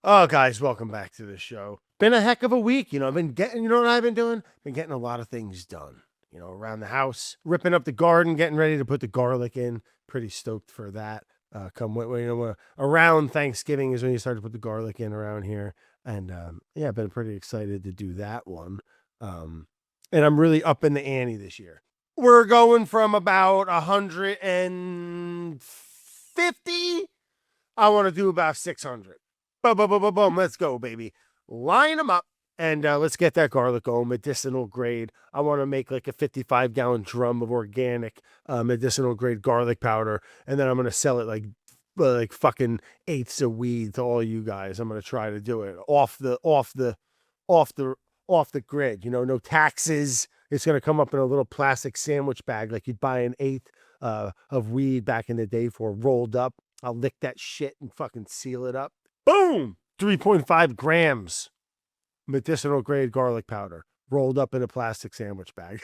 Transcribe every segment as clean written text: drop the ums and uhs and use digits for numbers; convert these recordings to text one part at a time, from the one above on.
Oh, guys, welcome back to the show. Been a heck of a week. I've been getting, you know what I've been doing? Been getting a lot of things done, around the house, ripping up the garden, getting ready to put the garlic in. Pretty stoked for that. Around Thanksgiving is when you start to put the garlic in around here. And yeah, I've been pretty excited to do that one. Um, and I'm really up in the ante this year. We're going from about 150. I want to do about 600. Boom, boom, boom, boom, boom. Let's go, baby. Line them up. And let's get that garlic going, medicinal grade. I want to make like a 55-gallon drum of organic medicinal grade garlic powder. And then I'm going to sell it like fucking eighths of weed to all you guys. I'm going to try to do it off the grid. No taxes. It's going to come up in a little plastic sandwich bag like you'd buy an eighth of weed back in the day for rolled up. I'll lick that shit and fucking seal it up. Boom! 3.5 grams medicinal grade garlic powder rolled up in a plastic sandwich bag.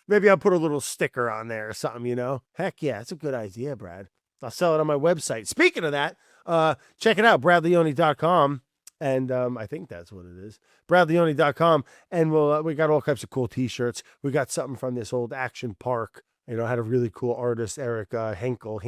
Maybe I'll put a little sticker on there or something. Heck yeah, it's a good idea, Brad. I'll sell it on my website. Speaking of that, check it out, bradleone.com. And I think that's what it is. bradleone.com. And we got all types of cool t-shirts. We got something from this old Action Park. I had a really cool artist, Eric Hinkle.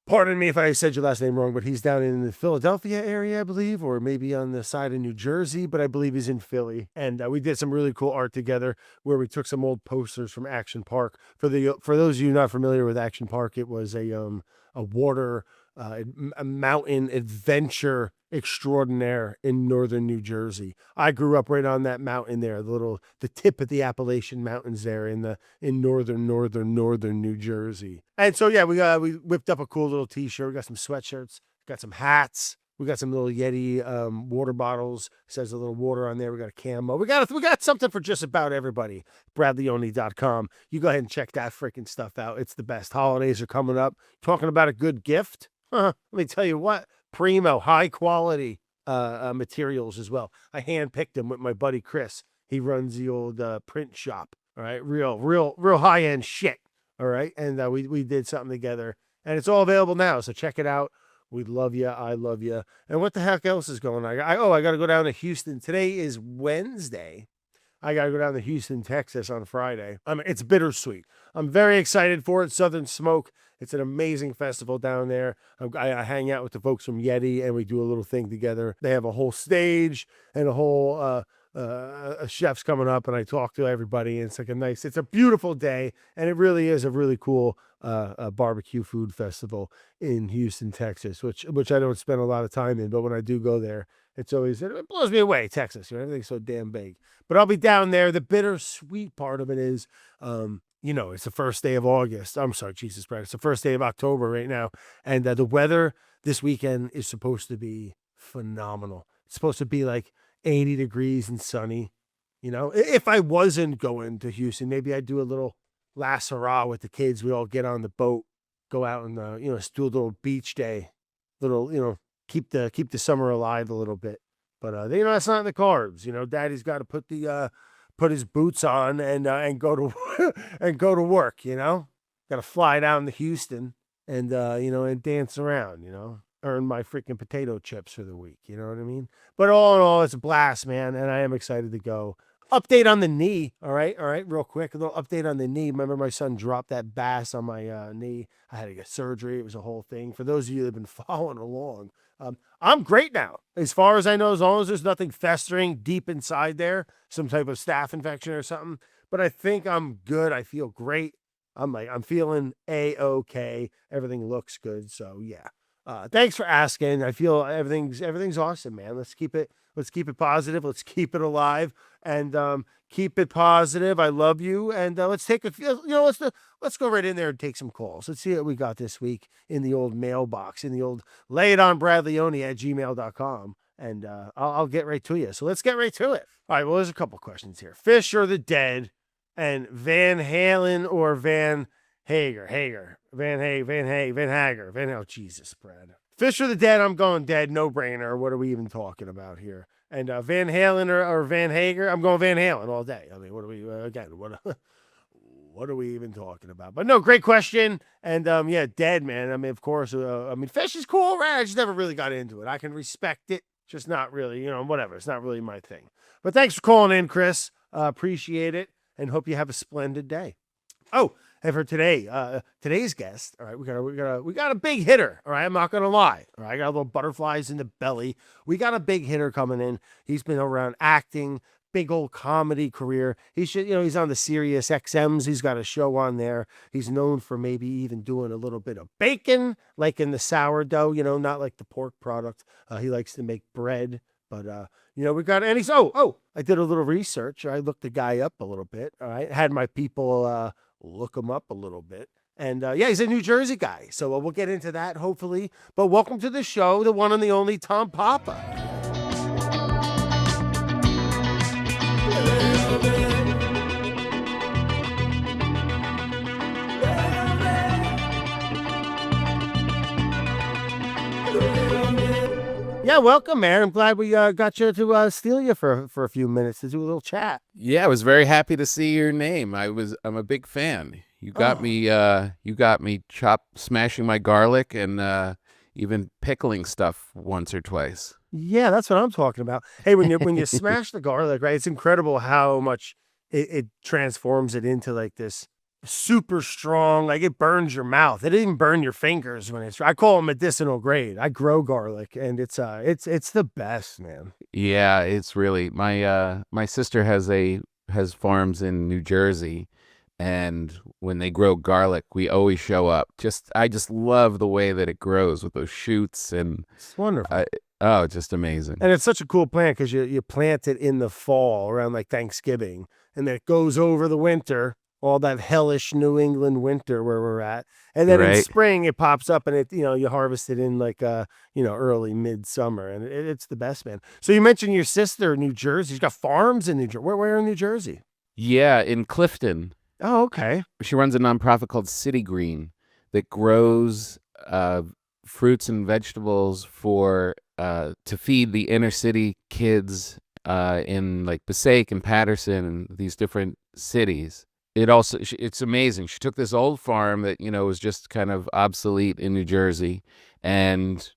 Pardon me if I said your last name wrong, but he's down in the Philadelphia area, I believe, or maybe on the side of New Jersey, but I believe he's in Philly. And we did some really cool art together where we took some old posters from Action Park. For those of you not familiar with Action Park, it was a water, a mountain adventure extraordinaire in northern New Jersey. I grew up right on that mountain there, the tip of the Appalachian Mountains there in northern New Jersey. And so yeah, we whipped up a cool little t-shirt. We got some sweatshirts, got some hats. We got some little Yeti water bottles. Says a little water on there. We got a camo. We got something for just about everybody. bradleone.com. You go ahead and check that freaking stuff out. It's the best. Holidays are coming up. Talking about a good gift. Let me tell you what. Primo, high quality materials as well. I handpicked them with my buddy Chris. He runs the old print shop. All right, real high end shit. All right, and we did something together, and it's all available now. So check it out. We love you. I love you. And what the heck else is going on? I got to go down to Houston. Today is Wednesday. I got to go down to Houston, Texas on Friday. It's bittersweet. I'm very excited for it. Southern Smoke. It's an amazing festival down there. I hang out with the folks from Yeti and we do a little thing together. They have a whole stage and a whole chef's coming up and I talk to everybody. And it's a beautiful day. And it really is a really cool barbecue food festival in Houston, Texas, which I don't spend a lot of time in. But when I do go there, it blows me away, Texas. Everything's so damn big. But I'll be down there. The bittersweet part of it is, it's the first day of August. I'm sorry, Jesus Christ. It's the first day of October right now. And the weather this weekend is supposed to be phenomenal. It's supposed to be like 80 degrees and sunny. If I wasn't going to Houston, maybe I'd do a little last hurrah with the kids. We all get on the boat, go out and, do a little beach day, keep the summer alive a little bit. But that's not in the cards. Daddy's got to put his boots on and go to and go to work. Got to fly down to Houston and and dance around. Earn my freaking potato chips for the week. You know what I mean? But all in all, it's a blast, man, and I am excited to go. Update on the knee. All right, real quick. A little update on the knee. Remember my son dropped that bass on my knee. I had to get surgery. It was a whole thing. For those of you that have been following along, I'm great now. As far as I know, as long as there's nothing festering deep inside there, some type of staph infection or something. But I think I'm good. I feel great. I'm feeling A-okay. Everything looks good. So yeah. Thanks for asking. I feel everything's awesome, man. Let's keep it positive. Let's keep it alive and keep it positive. I love you. And let's take let's go right in there and take some calls. Let's see what we got this week in the old mailbox, in the old lay it on bradleone@gmail.com. And I'll get right to you. So let's get right to it. All right. Well, there's a couple questions here. Fish or the dead, and Van Halen or Van Hager. Van Hager. Oh, Jesus, Brad. Fish or the dead, I'm going dead. No brainer. What are we even talking about here? And Van Halen or Van Hager, I'm going Van Halen all day. I mean, what are we, again, what are we even talking about? But no, great question. And yeah, dead, man. I mean, of course, I mean, fish is cool, right? I just never really got into it. I can respect it, just not really, whatever. It's not really my thing. But thanks for calling in, Chris. Appreciate it, and hope you have a splendid day. Oh, and for today's guest, all right, we got a big hitter. All right, I'm not gonna lie. All right, I got a little butterflies in the belly. We got a big hitter coming in. He's been around acting, big old comedy career. He's on the Sirius XMs. He's got a show on there. He's known for maybe even doing a little bit of bacon, like in the sourdough. Not like the pork product. He likes to make bread, but we got, and he's, I did a little research. I looked the guy up a little bit. All right, had my people look him up a little bit. And yeah, he's a New Jersey guy. So we'll get into that, hopefully. But welcome to the show, the one and the only Tom Papa. Yeah, welcome, man. I'm glad we got you to steal you for a few minutes to do a little chat. Yeah, I was very happy to see your name. I'm a big fan. You got me smashing my garlic and even pickling stuff once or twice. Yeah, that's what I'm talking about. Hey, when you smash the garlic, right? It's incredible how much it transforms it into like this super strong, like it burns your mouth. It didn't even burn your fingers when I call it medicinal grade. I grow garlic, and it's the best, man. Yeah, it's really my sister has farms in New Jersey, and when they grow garlic, we always show up. I just love the way that it grows with those shoots, and it's wonderful. Just amazing. And it's such a cool plant because you plant it in the fall around like Thanksgiving, and then it goes over the winter. All that hellish New England winter where we're at. And then in spring it pops up, and you harvest it in like early midsummer, and it's the best, man. So you mentioned your sister in New Jersey. She's got farms in New Jersey. Where in New Jersey? Yeah, in Clifton. Oh, okay. She runs a nonprofit called City Green that grows fruits and vegetables to feed the inner city kids in like Passaic and Patterson and these different cities. It's amazing. She took this old farm that, was just kind of obsolete in New Jersey and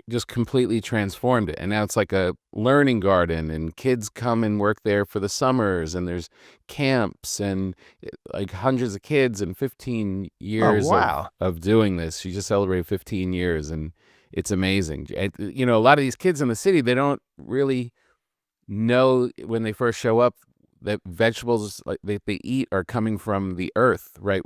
just completely transformed it. And now it's like a learning garden, and kids come and work there for the summers, and there's camps and like hundreds of kids and 15 years of doing this. She just celebrated 15 years, and it's amazing. A lot of these kids in the city, they don't really know when they first show up that vegetables like they eat are coming from the earth, right,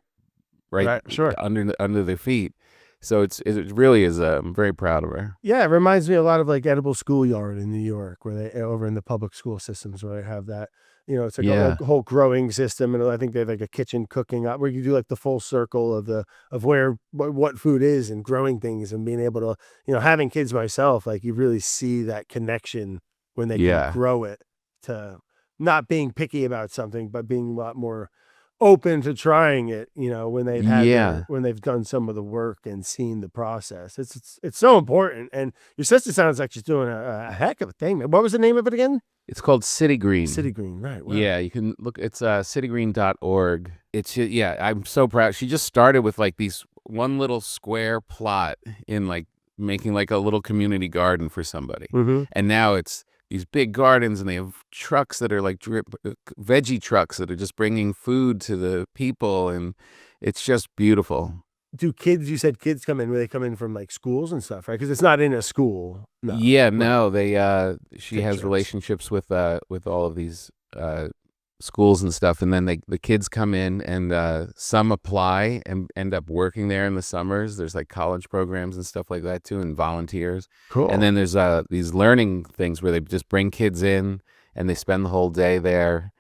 sure, under their feet. So it really is. I'm very proud of her. Yeah, it reminds me a lot of like Edible Schoolyard in New York, where they over in the public school systems where they have that. It's like a whole growing system, and I think they have like a kitchen cooking up where you do like the full circle of what food is and growing things and being able to having kids myself, like you really see that connection when they can grow it to. Not being picky about something, but being a lot more open to trying it, when they've had when they've done some of the work and seen the process. It's so important. And your sister sounds like she's doing a heck of a thing. What was the name of it again? It's called City Green. City Green, right. Wow. Yeah, you can look, it's citygreen.org. I'm so proud. She just started with like these one little square plot in like making like a little community garden for somebody. Mm-hmm. And now it's these big gardens, and they have trucks that are like veggie trucks that are just bringing food to the people, and it's just beautiful. Do you said kids come in, where they come in from like schools and stuff, right? Because it's not in a school. No. Yeah, no, she has relationships with all of these schools and stuff, and then the kids come in, and some apply and end up working there in the summers. There's like college programs and stuff like that too, and volunteers. Cool. And then there's these learning things where they just bring kids in and they spend the whole day there,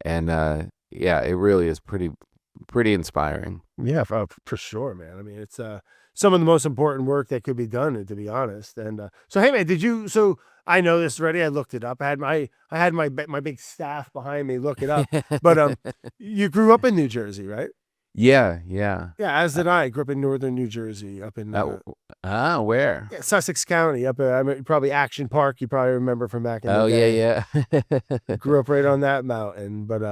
and it really is pretty inspiring. Yeah, for sure, man. I mean, it's some of the most important work that could be done, to be honest. And so, hey, man, so I know this already. I looked it up. I had my big staff behind me look it up. But you grew up in New Jersey, right? Yeah. Yeah, as did I. Grew up in northern New Jersey, up in where? Yeah, Sussex County, up probably Action Park. You probably remember from back in the day. Yeah. Grew up right on that mountain, but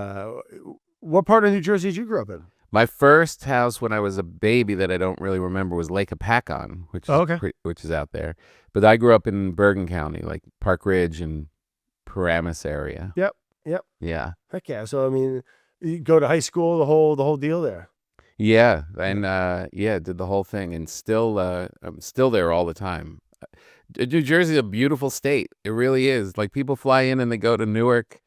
What part of New Jersey did you grow up in? My first house when I was a baby that I don't really remember was Lake Apacon, Oh, okay. which is out there. But I grew up in Bergen County, like Park Ridge and Paramus area. Yep. Yep. Yeah. Heck yeah. So I mean, you go to high school, the whole deal there. Yeah, and did the whole thing, and still I'm still there all the time. New Jersey's a beautiful state. It really is. Like people fly in and they go to Newark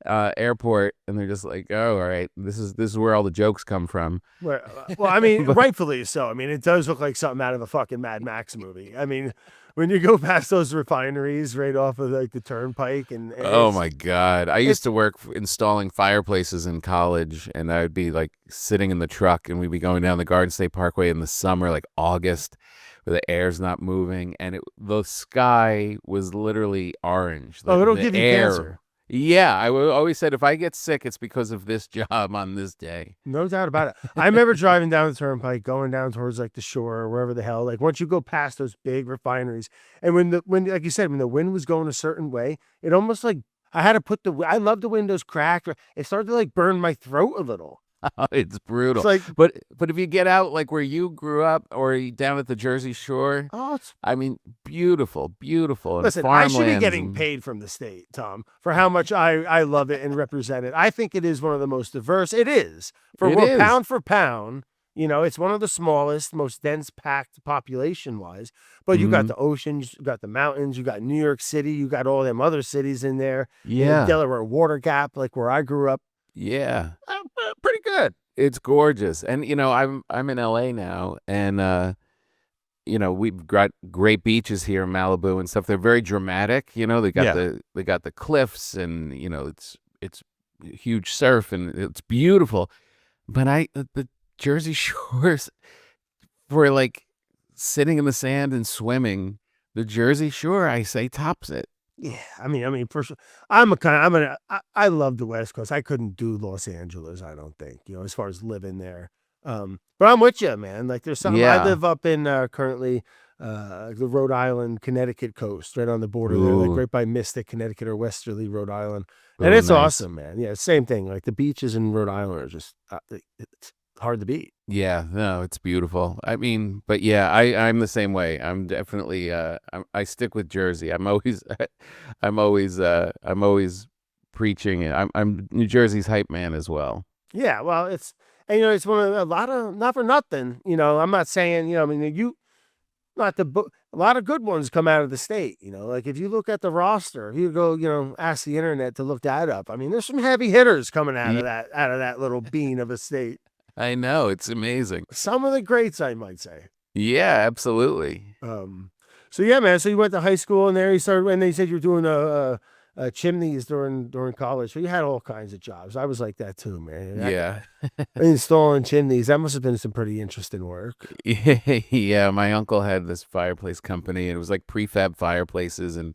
airport, and they're just like, oh, all right, this is where all the jokes come from. Well, I mean, rightfully so. I mean, it does look like something out of a fucking Mad Max movie. I mean, when you go past those refineries right off of like the turnpike, and Oh my God. I used to work installing fireplaces in college, and I would be like sitting in the truck, and we'd be going down the Garden State Parkway in the summer, like August, where the air's not moving, and the sky was literally orange. it'll The give you air. cancer. Yeah, always said if I get sick, it's because of this job on this day. No doubt about it. I remember driving down the turnpike, going down towards like the shore or wherever the hell. Like once you go past those big refineries, and when like you said, when the wind was going a certain way, it almost like I had to I love the windows cracked. It started to like burn my throat a little. It's brutal. It's like, but if you get out like where you grew up or down at the Jersey Shore, I mean, beautiful, beautiful. And listen, I should be farmlands getting paid from the state, Tom, for how much I love it and represent it. I think it is one of the most diverse. It is pound for pound. You know, it's one of the smallest, most dense packed population wise. But you got the oceans, you got the mountains, you got New York City, you got all them other cities in there. Yeah. Delaware Water Gap, like where I grew up. Yeah. Pretty good. It's gorgeous. And you know, I'm in LA now, and you know, we've got great beaches here in Malibu and stuff. They're very dramatic, you know. They got the cliffs, and you know, it's huge surf, and it's beautiful. But the Jersey Shores, for like sitting in the sand and swimming, the Jersey Shore, I say, tops it. Yeah, I mean, for sure. I love the West Coast. I couldn't do Los Angeles, I don't think, you know, as far as living there. But I'm with you, man. Like there's something. I live up in currently the Rhode Island, Connecticut coast, right on the border there, like right by Mystic, Connecticut, or Westerly, Rhode Island, and it's awesome, man. Yeah, same thing. Like the beaches in Rhode Island are just it's hard to beat. Yeah, no, it's beautiful. I mean, but yeah, I'm the same way. I'm definitely I stick with Jersey. I'm always I'm always preaching it. I'm New Jersey's hype man as well. Yeah, well, and, you know, it's one of a lot of, not for nothing, you know, I'm not saying, you know, I mean, a lot of good ones come out of the state, you know, like if you look at the roster, if you go, you know, ask the internet to look that up. I mean, there's some heavy hitters coming out of that little bean of a state. I know, it's amazing. Some of the greats, I might say. Yeah, absolutely. So yeah, man. So you went to high school, and there you started. And they said you were doing chimneys during college. So you had all kinds of jobs. I was like that too, man. Yeah. Installing chimneys. That must have been some pretty interesting work. Yeah, my uncle had this fireplace company, and it was like prefab fireplaces, and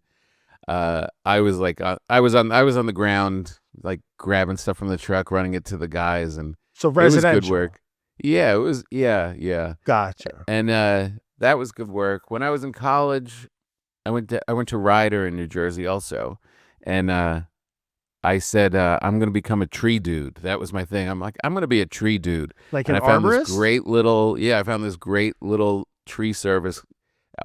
I was like I was on the ground, like grabbing stuff from the truck, running it to the guys, and so residential. It was good work. Yeah, it was. Yeah. Gotcha. And that was good work. When I was in college, I went to Ryder in New Jersey also, and I said I'm gonna become a tree dude. That was my thing. I'm like, I'm gonna be a tree dude. Like and an I found arborist? this I found this great little tree service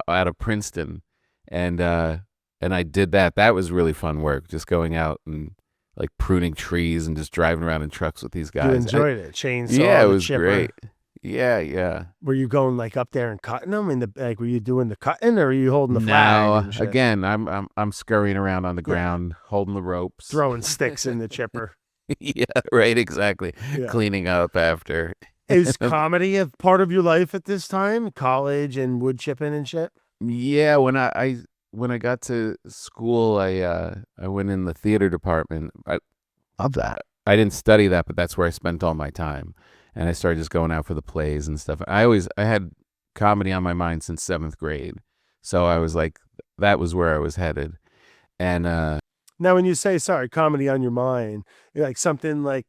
out of Princeton, and I did that. That was really fun work. Just going out and like pruning trees and just driving around in trucks with these guys. You enjoyed it. Chainsaw. Yeah, it was chipper. great. Yeah. Were you going like up there and cutting them? Were you doing the cutting, or were you holding the flag? No, again, I'm scurrying around on the ground, holding the ropes, throwing sticks in the chipper. Yeah, right, exactly. Yeah. Cleaning up after. Is comedy a part of your life at this time? College and wood chipping and shit? Yeah, when I got to school, I went in the theater department. I love that. I didn't study that, but that's where I spent all my time. And I started just going out for the plays and stuff. I had comedy on my mind since 7th grade. So I was like, that was where I was headed. And now when you say, comedy on your mind, like something like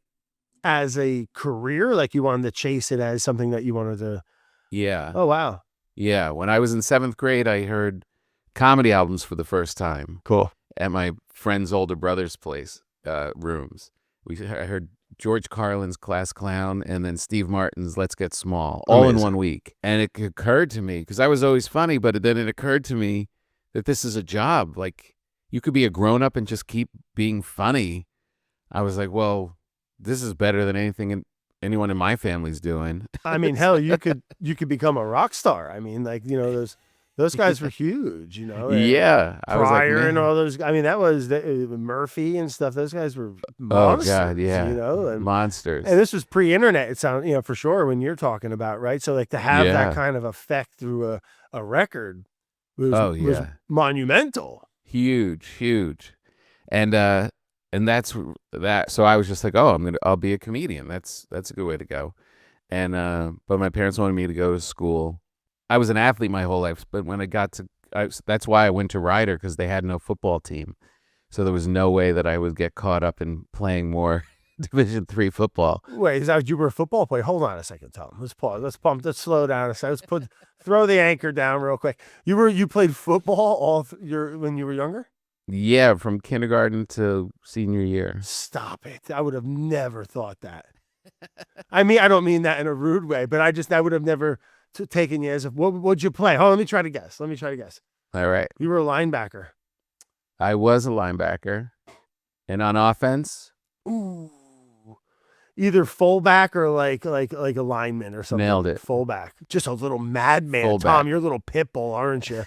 as a career, like you wanted to chase it as something that you wanted to. Yeah. Oh, wow. Yeah. When I was in 7th grade, I heard comedy albums for the first time. Cool. At my friend's older brother's place, rooms. I heard George Carlin's Class Clown, and then Steve Martin's Let's Get Small, all in Amazing. 1 week. And it occurred to me, because I was always funny, but then it occurred to me that this is a job. Like, you could be a grown-up and just keep being funny. I was like, well, this is better than anyone in my family's doing. I mean, hell, you could become a rock star. I mean, like, those guys were huge, Yeah. I was like, Pryor and man. all those. I mean, that was Murphy and stuff. Those guys were Oh, monsters, God, yeah. and Monsters. this was pre-internet. It sounds, for sure when you're talking about, right? So like to have that kind of effect through a record was monumental. Huge. And that's that. So I was just like, oh, I'll be a comedian. That's a good way to go. And but my parents wanted me to go to school. I was an athlete my whole life, but when I got to, that's why I went to Rider, because they had no football team. So there was no way that I would get caught up in playing more Division III football. Wait, is that you were a football player? Hold on a second, Tom. Let's pause. Let's slow down a second. Throw the anchor down real quick. You played football when you were younger? Yeah, from kindergarten to senior year. Stop it. I would have never thought that. I mean, I don't mean that in a rude way, but I would have never taken you as what'd you play? Oh, let me try to guess. All right. You were a linebacker. I was a linebacker. And on offense? Ooh. Either fullback or like a lineman or something. Nailed it. Fullback. Just a little madman. Fullback. Tom, you're a little pit bull, aren't you?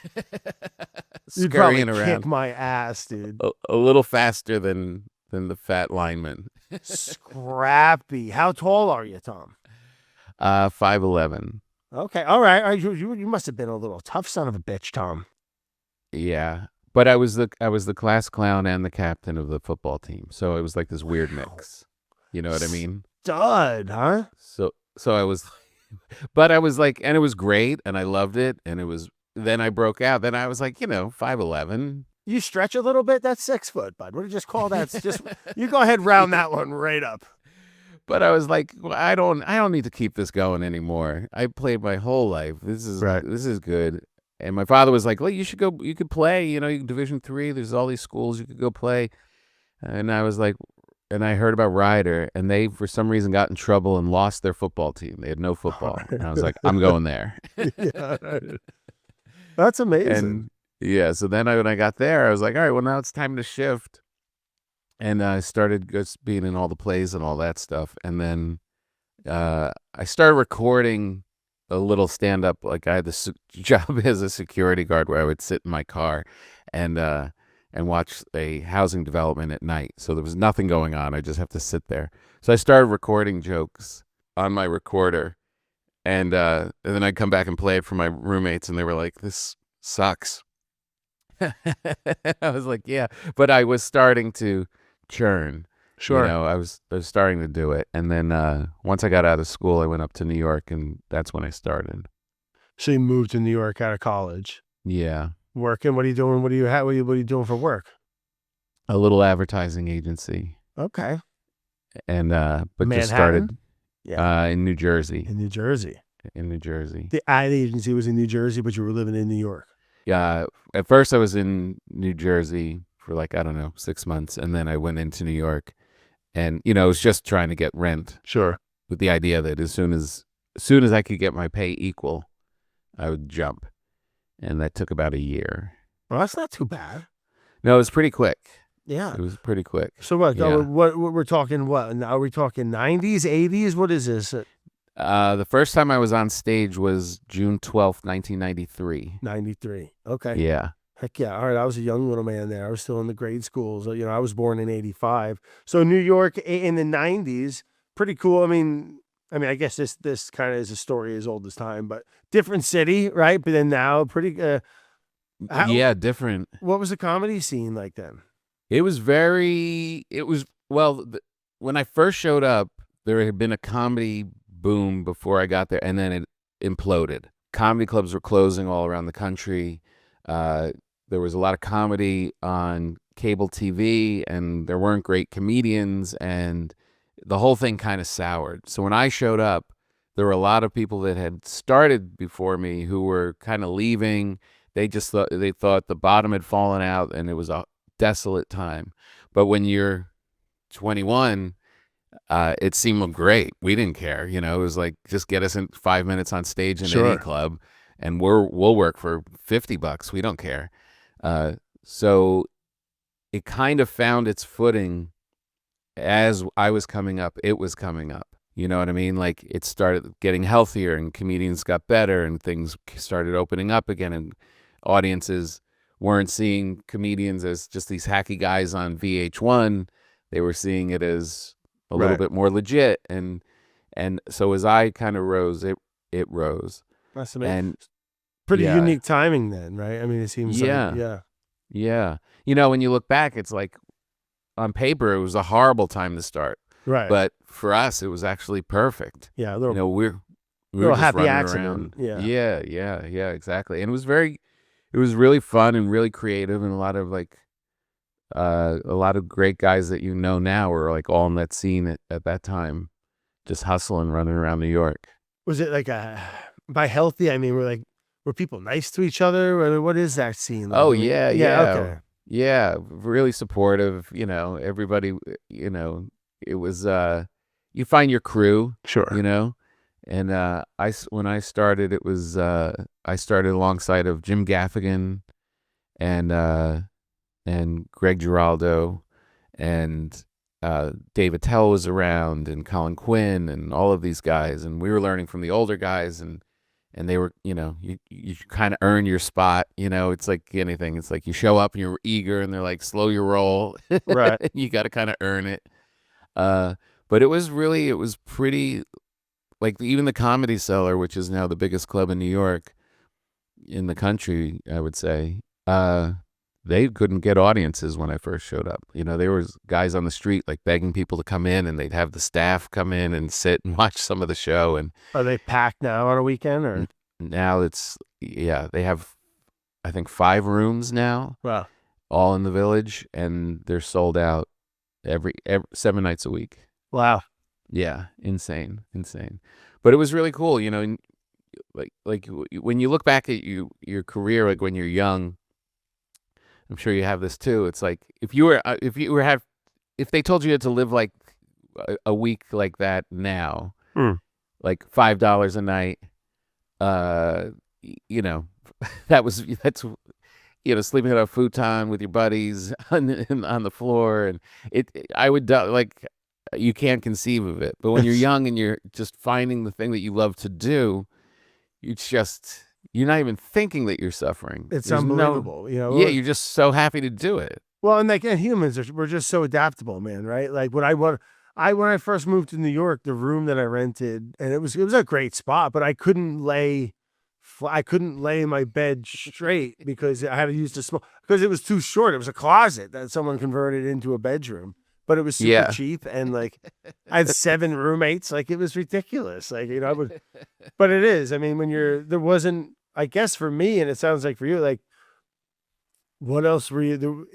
You'd probably kick my ass, dude. A little faster than the fat lineman. Scrappy. How tall are you, Tom? 5'11". Okay. All right. You must have been a little tough son of a bitch, Tom. Yeah. But I was the class clown and the captain of the football team. So it was like this weird mix. You know what I mean? Stud, huh? So I was, but I was like, and it was great, and I loved it, and then I broke out. Then I was like, 5'11". You stretch a little bit. That's 6 foot, bud. What do you just call that? Just you go ahead, round that one right up. But I was like, well, I don't need to keep this going anymore. I played my whole life. This is good. And my father was like, well, you should go. You could play. Division III. There's all these schools you could go play. And I was like, and I heard about Rider, and they for some reason got in trouble and lost their football team. They had no football. And I was like, I'm going there. That's amazing. And yeah, so then when I got there, I was like, all right, well, now it's time to shift. And I started just being in all the plays and all that stuff. And then I started recording a little stand-up. Like I had this job as a security guard where I would sit in my car and watch a housing development at night. So there was nothing going on. I just have to sit there. So I started recording jokes on my recorder. And then I'd come back and play it for my roommates, and they were like, this sucks. I was like, yeah. But I was starting to churn. Sure. I was starting to do it. And then once I got out of school, I went up to New York, and that's when I started. So you moved to New York out of college. Yeah. Working. What are you doing? What are you doing for work? A little advertising agency. Okay. And but Manhattan? just started in New Jersey. In New Jersey. The ad agency was in New Jersey, but you were living in New York. Yeah. At first I was in New Jersey for 6 months, and then I went into New York, and I was just trying to get rent. Sure. With the idea that as soon as I could get my pay equal, I would jump. And that took about a year. Well, that's not too bad. No, it was pretty quick. Yeah. It was pretty quick. So what? Yeah. What we're talking? What? Are we talking 90s, 80s? What is this? The first time I was on stage was June 12th, 1993. 93. Okay. Yeah. Heck yeah. All right. I was a young little man there. I was still in the grade schools. I was born in 85. So New York in the 90s, pretty cool. I mean, I guess this kind of is a story as old as time, but different city, right? But then now pretty yeah, different. What was the comedy scene like then? When I first showed up, there had been a comedy boom before I got there, and then it imploded. Comedy clubs were closing all around the country. There was a lot of comedy on cable TV, and there weren't great comedians, and the whole thing kind of soured. So when I showed up, there were a lot of people that had started before me who were kind of leaving. They thought the bottom had fallen out, and it was a desolate time. But when you're 21, it seemed great. We didn't care, you know. It was like, just get us in 5 minutes on stage in any Sure. club, and we'll work for $50. We don't care. So it kind of found its footing as I was coming up. It was coming up. You know what I mean? Like, it started getting healthier, and comedians got better, and things started opening up again, and audiences weren't seeing comedians as just these hacky guys on VH1. They were seeing it as a little Right. bit more legit, and so as I kind of rose, it rose. That's amazing. And Pretty yeah. unique timing then, right? I mean, it seems Yeah. like, Yeah. You know, when you look back, it's like, on paper, it was a horrible time to start. right. But for us, it was actually perfect. yeah, a You little, know, we were little just happy running accident. around. Yeah. Yeah, exactly. And it was really fun and really creative, and a lot of great guys that you know now were like all in that scene at that time, just hustling, running around New York. Was it like by healthy? I mean, were people nice to each other? Or what is that scene like? Oh I mean, yeah. Okay. Yeah, really supportive, you know, everybody, you know, it was you find your crew, Sure. you know. And when I started, it was I started alongside of Jim Gaffigan and Greg Giraldo, and Dave Attell was around, and Colin Quinn, and all of these guys, and we were learning from the older guys, and they were, you know, you kind of earn your spot, you know. It's like anything. It's like you show up and you're eager, and they're like, slow your roll. Right. You got to kind of earn it. But it was pretty, like, even the Comedy Cellar, which is now the biggest club in New York, in the country, I would say, they couldn't get audiences when I first showed up. You know, there was guys on the street like begging people to come in, and they'd have the staff come in and sit and watch some of the show. And Are they packed now on a weekend or? now they have, I think, 5 rooms now, Wow. all in the Village, and they're sold out every 7 nights a week. Wow. Yeah, insane. But it was really cool, you know. And like when you look back at your career, like when you're young, I'm sure you have this too. It's like, if they told you had to live like a week like that now, like $5 a night, you know, that's you know, sleeping on a futon with your buddies on the floor, and I would like, you can't conceive of it. But when you're young and you're just finding the thing that you love to do, you're not even thinking that you're suffering. It's There's unbelievable. You know. Yeah, you're just so happy to do it. Well, and humans we're just so adaptable, man. Right? Like when I first moved to New York, the room that I rented, and it was a great spot, but I couldn't lay my bed straight because I had to use because it was too short. It was a closet that someone converted into a bedroom, but it was super cheap, and like I had 7 roommates. Like, it was ridiculous. Like, you know, but it is. I mean, there wasn't, I guess for me, and it sounds like for you, like, what else were you?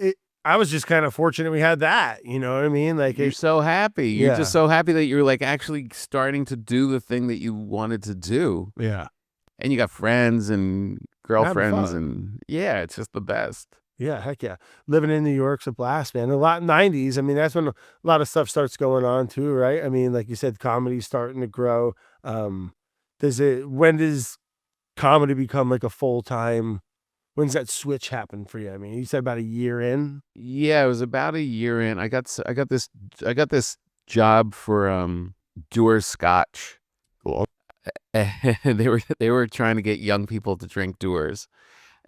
I was just kind of fortunate we had that. You know what I mean? Like, You're so happy. You're just so happy that you're like actually starting to do the thing that you wanted to do. Yeah. And you got friends and girlfriends, and yeah, it's just the best. Yeah, heck yeah. Living in New York's a blast, man. A lot in the 90s. I mean, that's when a lot of stuff starts going on too, right? I mean, like you said, comedy's starting to grow. When does comedy become like a full-time? When's that switch happen for you? I mean, you said about a year in. Yeah, it was about a year in. I got this job for Dewar's Scotch. Cool. They were trying to get young people to drink Dewar's,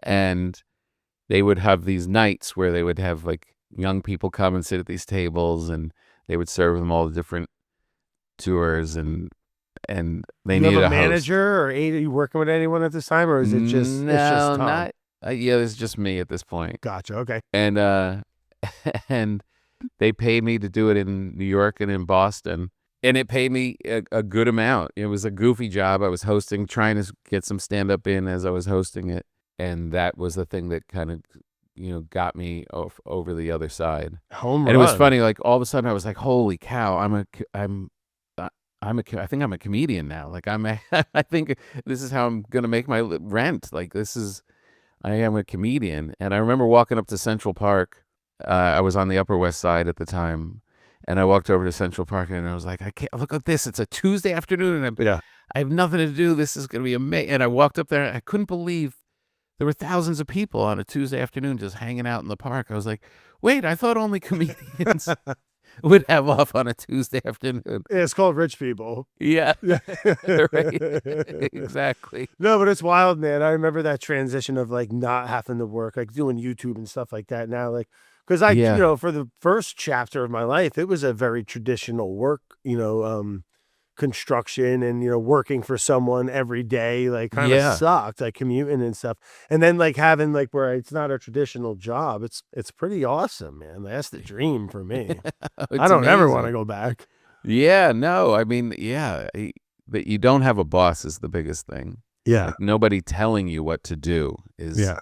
and they would have these nights where they would have like young people come and sit at these tables, and they would serve them all the different Dewar's, and they needed a manager, or are you working with anyone at this time, or is it just no, it's just Tom? not yeah, it's just me at this point. Gotcha. Okay. And and they paid me to do it in New York and in Boston. And it paid me a good amount. It was a goofy job. I was trying to get some stand-up in as I was hosting it. And that was the thing that kind of, you know, got me over the other side. Home run. And it was funny. Like, all of a sudden I was like, holy cow, I think I'm a comedian now. Like, I think this is how I'm going to make my rent. Like, I am a comedian. And I remember walking up to Central Park. I was on the Upper West Side at the time. And I walked over to Central Park and I was like, I can't look at this. It's a Tuesday afternoon and Yeah. I have nothing to do. This is going to be amazing. And I walked up there and I couldn't believe there were thousands of people on a Tuesday afternoon just hanging out in the park. I was like, wait, I thought only comedians would have off on a Tuesday afternoon. It's called rich people. Yeah, Yeah. right. Exactly. No, but it's wild, man. I remember that transition of like not having to work, like doing YouTube and stuff like that now. Like, because Yeah. for the first chapter of my life, it was a very traditional work, construction and working for someone every day like kind of Yeah. sucked, like commuting and stuff, and then like having like where it's not a traditional job, it's pretty awesome, man. That's the dream for me. I It's don't ever want to amazing. go back. Yeah, no, I mean, yeah, that you don't have a boss is the biggest thing. Yeah. Like nobody telling you what to do is Yeah.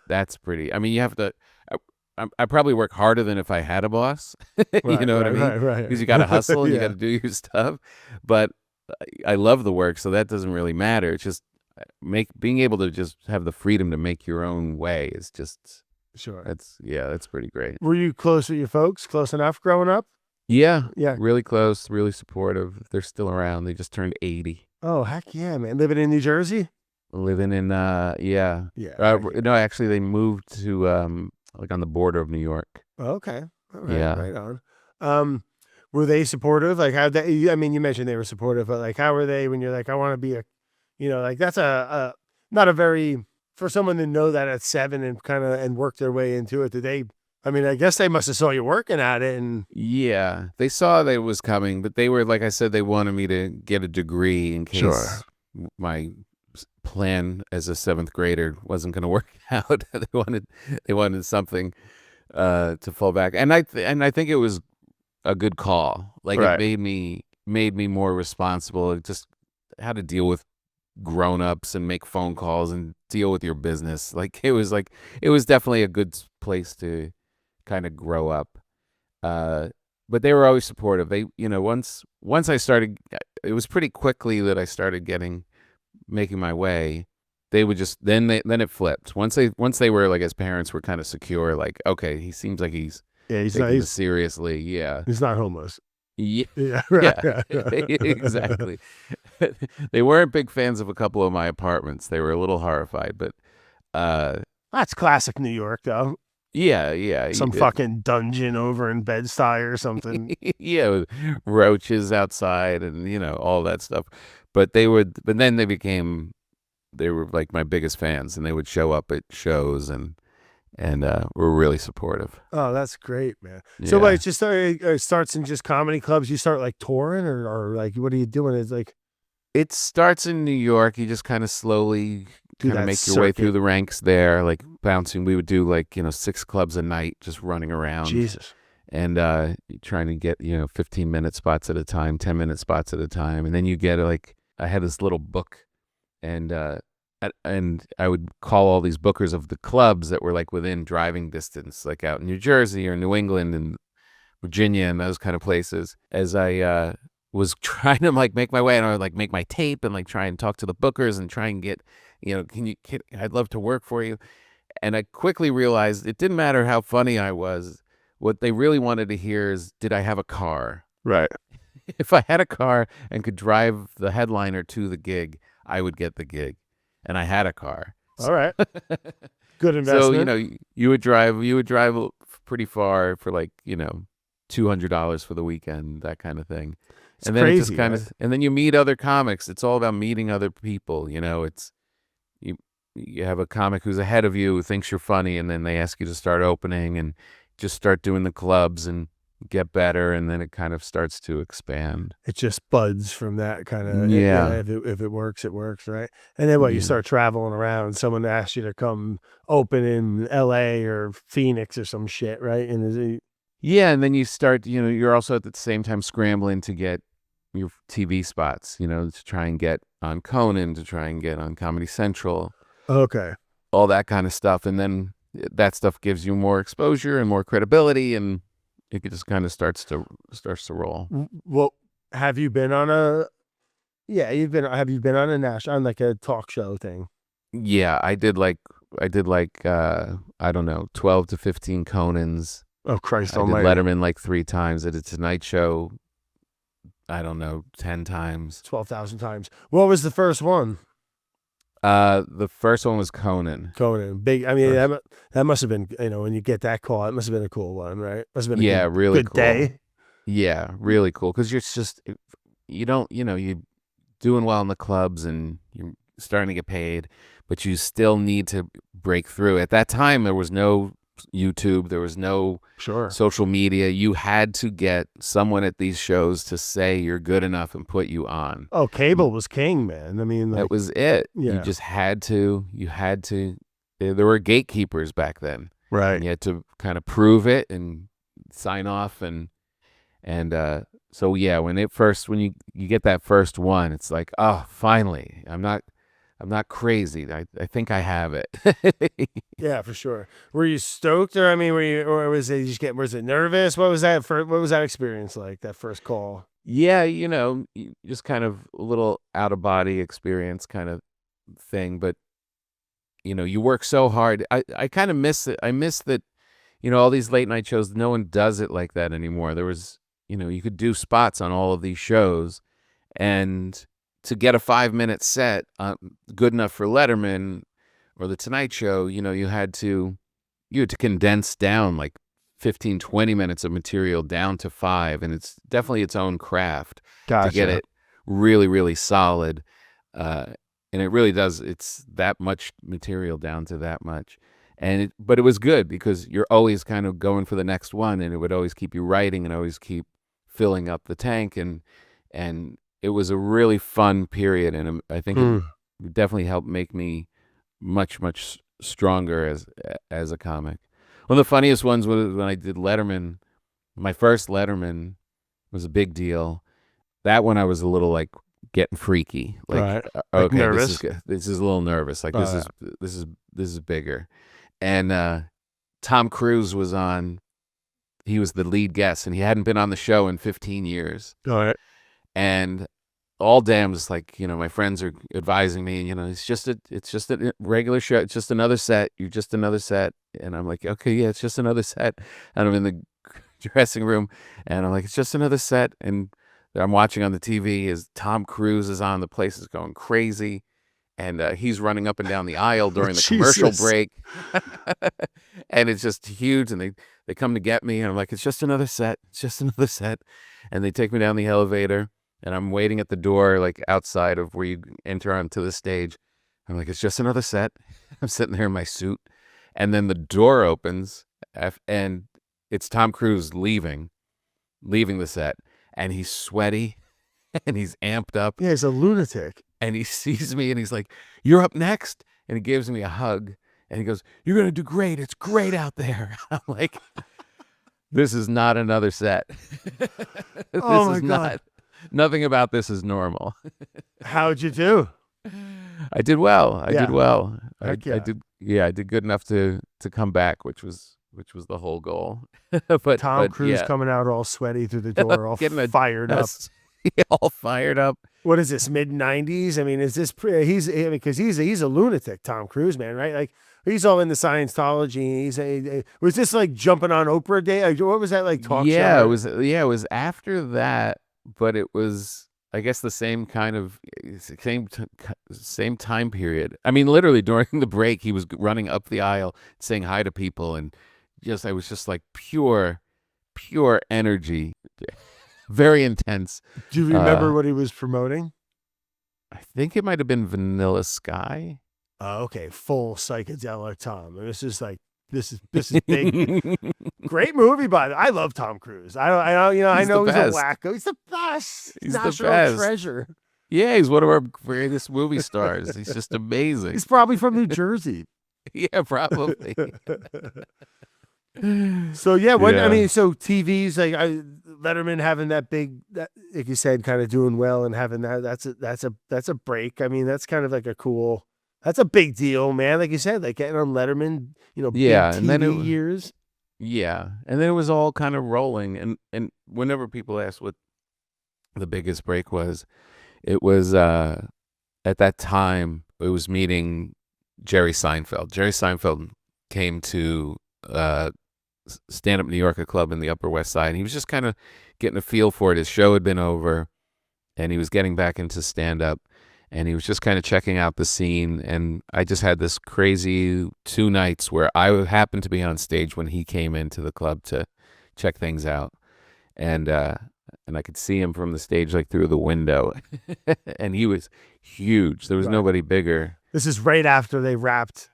that's pretty. I mean, you have to. I probably work harder than if I had a boss. You Right, know what I right, mean? right, right. Because you got to hustle and you got Yeah. to do your stuff. But I love the work, so that doesn't really matter. It's just being able to just have the freedom to make your own way is just Sure. that's pretty great. Were you close with your folks? Close enough growing up? Yeah, Yeah. really close, really supportive. They're still around. They just turned 80. Oh, heck yeah, man. Living in New Jersey? Living in yeah. Yeah. No, actually they moved to like on the border of New York. Okay. All right. Yeah. Right on. Were they supportive? Like how they, I mean, you mentioned they were supportive, but like how were they when you're like, I want to be like that's a not a very, for someone to know that at 7 and kind of and work their way into it. Did they, I mean, I guess they must have saw you working at it and Yeah. They saw that it was coming, but they were like I said, they wanted me to get a degree in case Sure. my plan as a 7th grader wasn't going to work out. They wanted something to fall back. And I think it was a good call. Like Right. it made me more responsible. It just how to deal with grown-ups and make phone calls and deal with your business. It was definitely a good place to kind of grow up. But they were always supportive. They, once I started, it was pretty quickly that I started making my way. They would just then it flipped. Once they were like, as parents were kind of secure, like, okay, he seems like he's he's taking not, this seriously. Yeah. he's not homeless. Yeah. Yeah. Right. Yeah. Exactly. They weren't big fans of a couple of my apartments. They were a little horrified, but That's classic New York though. yeah. Some fucking dungeon over in Bed-Stuy or something. Yeah, with roaches outside and all that stuff. But then they were like my biggest fans, and they would show up at shows and were really supportive. Oh, that's great, man. So Yeah. like just starts in just comedy clubs. You start like touring or like what are you doing? It's like It starts in New York. You just kind of slowly Do kind of that make your way through circuit. the ranks there, like bouncing. We would do 6 clubs a night, just running around. Jesus. And trying to get 15-minute spots at a time, 10-minute spots at a time, and then you get I had this little book, and I would call all these bookers of the clubs that were like within driving distance, like out in New Jersey or New England and Virginia and those kind of places, as I was trying to make my way, and I would make my tape and try and talk to the bookers and try and get I'd love to work for you. And I quickly realized it didn't matter how funny I was. What they really wanted to hear is, did I have a car? Right. If I had a car and could drive the headliner to the gig, I would get the gig. And I had a car. All right. Good So, investment. you would drive pretty far for $200 for the weekend, that kind of thing. It's And then it just crazy, kind right? of, and then you meet other comics. It's all about meeting other people. It's, you have a comic who's ahead of you who thinks you're funny, and then they ask you to start opening and just start doing the clubs and get better, and then it kind of starts to expand. It just buds from that kind of Yeah. if it works, it works, right? And then what you Yeah. start traveling around, someone asks you to come open in LA or Phoenix or some shit, right? And is it Yeah, and then you start, you're also at the same time scrambling to get your TV spots, to try and get on Conan, to try and get on Comedy Central, okay. all that kind of stuff. And then that stuff gives you more exposure and more credibility, and it just kind of starts to roll. Well, have you been on a have you been on a national, on like a talk show thing? Yeah, I did I don't know, 12 to 15 Conans. Oh, Christ I did almighty. Letterman like 3 times. I did Tonight Show, I don't know, 10 times. 12,000 times. What was the first one? The first one was Conan. Conan. Big. I mean, First. that must have been, when you get that call, it must have been a cool one, right? Must have been a Yeah, really good cool. day. Yeah, really cool. Because you're just, you don't, you're doing well in the clubs and you're starting to get paid, but you still need to break through. At that time, there was no YouTube, there was no Sure. social media. You had to get someone at these shows to say you're good enough and put you on. Oh, cable was king, man. I mean, That was it. yeah. You just had to. There were gatekeepers back then. Right. And you had to kind of prove it and sign off and so yeah, when you get that first one, it's like, oh, finally, I'm not crazy. I think I have it. Yeah, for sure. Were you stoked, or I mean, or was it was it nervous? What was that experience like? That first call? Yeah, just kind of a little out of body experience kind of thing, but you work so hard. I kind of miss it. I miss that, all these late night shows, no one does it like that anymore. There was, you could do spots on all of these shows, and to get a 5-minute set, good enough for Letterman or the Tonight Show, you had to condense down like 15, 20 minutes of material down to 5, and it's definitely its own craft Gotcha. to get it really, really solid. And it really does. It's that much material down to that much. But it was good because you're always kind of going for the next one, and it would always keep you writing and always keep filling up the tank. And it was a really fun period. And I think it definitely helped make me much, much stronger as a comic. One of the funniest ones was when I did Letterman. My first Letterman was a big deal. That one I was a little like getting freaky, like, right. Okay, nervous. This is a little nervous. Like this is bigger. And Tom Cruise was on. He was the lead guest, and he hadn't been on the show in 15 years. All right. And all damn, just like, my friends are advising me, it's just a regular show. It's just another set. You're just another set. And I'm like, okay, yeah, it's just another set. And I'm in the dressing room, and I'm like, it's just another set. And I'm watching on the TV as Tom Cruise is on. The place is going crazy, and he's running up and down the aisle during the commercial break. And it's just huge, and they come to get me, and I'm like, it's just another set. It's just another set. And they take me down the elevator, and I'm waiting at the door, like outside of where you enter onto the stage. I'm like, it's just another set. I'm sitting there in my suit, and then the door opens, and it's Tom Cruise leaving the set, and he's sweaty and he's amped up. Yeah, he's a lunatic. And he sees me and he's like, "You're up next." And he gives me a hug and he goes, "You're going to do great. It's great out there." I'm like, this is not another set. Oh my God. Nothing about this is normal. How'd you do? I did well. I did well. Heck yeah. I did good enough to come back, which was the whole goal. but Tom Cruise yeah. coming out all sweaty through the door, all fired up. All fired up. What is this, mid-90s? I mean, is this because he's a lunatic, Tom Cruise, man, right? Like, he's all into Scientology. Was this like jumping on Oprah Day? Like, what was that like talk show? It was after that, but it was, I guess, the same kind of same time period. I mean, literally during the break, he was running up the aisle saying hi to people, and I was just like pure energy. Very intense. Do you remember what he was promoting? I think it might have been Vanilla Sky. Oh, okay. Full psychedelic Tom. This is big. Great movie, by the way. I love Tom Cruise. I know he's a wacko. He's the best. He's National the best. treasure. Yeah, he's one of our greatest movie stars. He's just amazing. He's probably from New Jersey. Yeah, probably. So yeah, I mean, so TV's like Letterman having that big, like you said, kind of doing well and having that's a break. I mean, that's kind of like that's a big deal, man. Like you said, like getting on Letterman, big TV and then years. Yeah, and then it was all kind of rolling. And whenever people ask what the biggest break was, it was at that time it was meeting Jerry Seinfeld. Jerry Seinfeld came to Stand Up New Yorker club in the Upper West Side. And he was just kind of getting a feel for it. His show had been over, and he was getting back into stand up, and he was just kind of checking out the scene. And I just had this crazy 2 nights where I happened to be on stage when he came into the club to check things out, and I could see him from the stage like through the window, and he was huge. There was Right. nobody bigger. This is right after they wrapped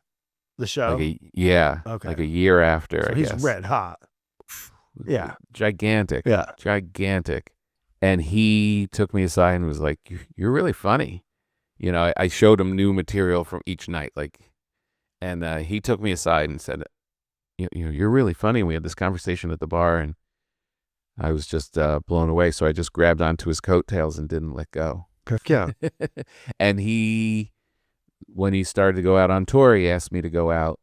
the show. Like a year after. So I he's guess. red hot. Yeah. Gigantic. Yeah. Gigantic. And he took me aside and was like, "You're really funny." You know, I showed him new material from each night, and he took me aside and said, "You're really funny." We had this conversation at the bar, and I was just blown away. So I just grabbed onto his coattails and didn't let go. Yeah. And when he started to go out on tour, he asked me to go out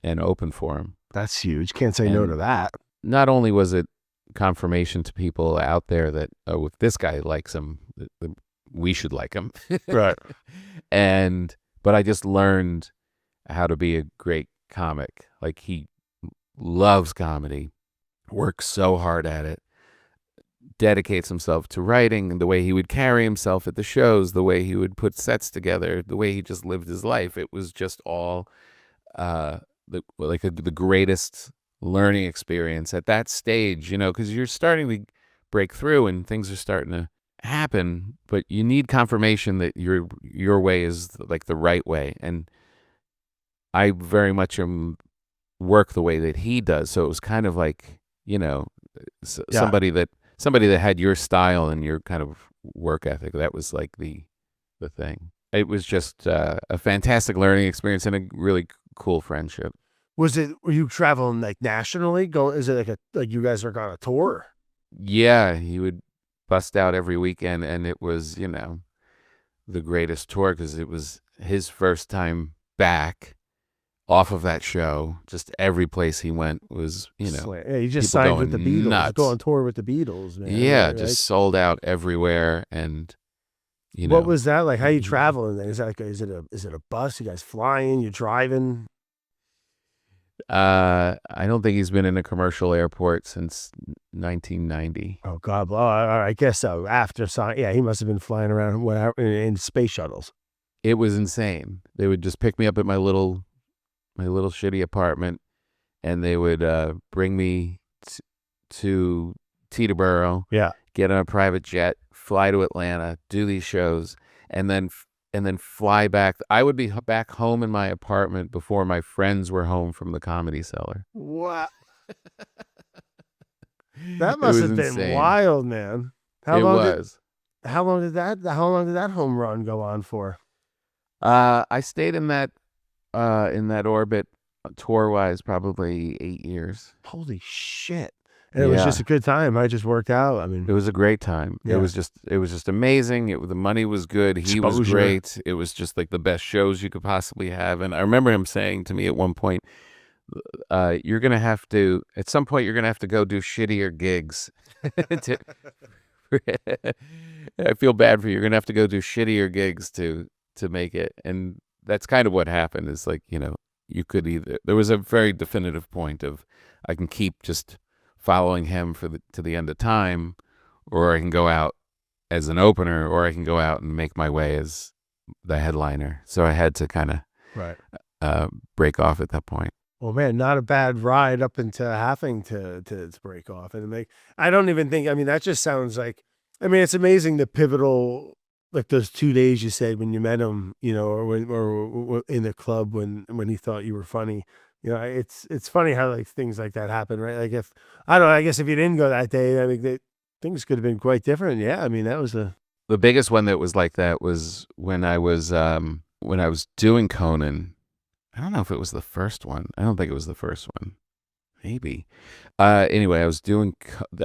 and open for him. That's huge. Can't say no to that. Not only was it confirmation to people out there that, oh, if this guy likes him, we should like him. Right. But I just learned how to be a great comic. Like, he loves comedy, works so hard at it, dedicates himself to writing, and the way he would carry himself at the shows, the way he would put sets together, the way he just lived his life. It was just all the greatest learning experience at that stage, because you're starting to break through and things are starting to happen, but you need confirmation that your way is like the right way. And I very much work the way that he does. So it was kind of like, somebody that had your style and your kind of work ethic. That was like the thing. It was just a fantastic learning experience and a really cool friendship. Were you traveling like nationally? Is it like you guys are on a tour? Yeah, he would bust out every weekend, and it was, the greatest tour because it was his first time back off of that show. Just every place he went was, Yeah, he just signed with the Beatles. Nuts. Go on tour with the Beatles, man. Yeah, right? just sold out everywhere. And what was that like? How you traveling then? Is that is it a bus? You guys flying? You driving? I don't think he's been in a commercial airport since 1990. Oh God! Well, I guess so. After he must have been flying around in space shuttles. It was insane. They would just pick me up at my little shitty apartment, and they would bring me to Teterboro. Yeah. Get on a private jet, fly to Atlanta, do these shows, and then fly back. I would be back home in my apartment before my friends were home from the Comedy Cellar. What? That must have been insane. Wild, man. How long did that home run go on for? I stayed in that orbit tour-wise probably 8 years. Holy shit. And it was just a good time. I just worked out. I mean, it was a great time. Yeah. It was just amazing. The money was good. He was great. It was just like the best shows you could possibly have. And I remember him saying to me at one point, you're going to have to, at some point, you're going to have to go do shittier gigs. I feel bad for you. You're going to have to go do shittier gigs to make it. And that's kind of what happened is like, you could there was a very definitive point of I can keep just following him to the end of time, or I can go out as an opener, or I can go out and make my way as the headliner. So I had to kind of break off at that point. Well, man, not a bad ride up into having to break off and I don't even think. I mean, that just sounds like. I mean, it's amazing the pivotal, like those 2 days you said when you met him, or in the club when he thought you were funny. It's funny how like things like that happen, right? Like I guess if you didn't go that day, I mean, things could have been quite different. Yeah, I mean, that was the biggest one that was like that was when I was doing Conan. I don't know if it was the first one. I don't think it was the first one. Maybe. Anyway, I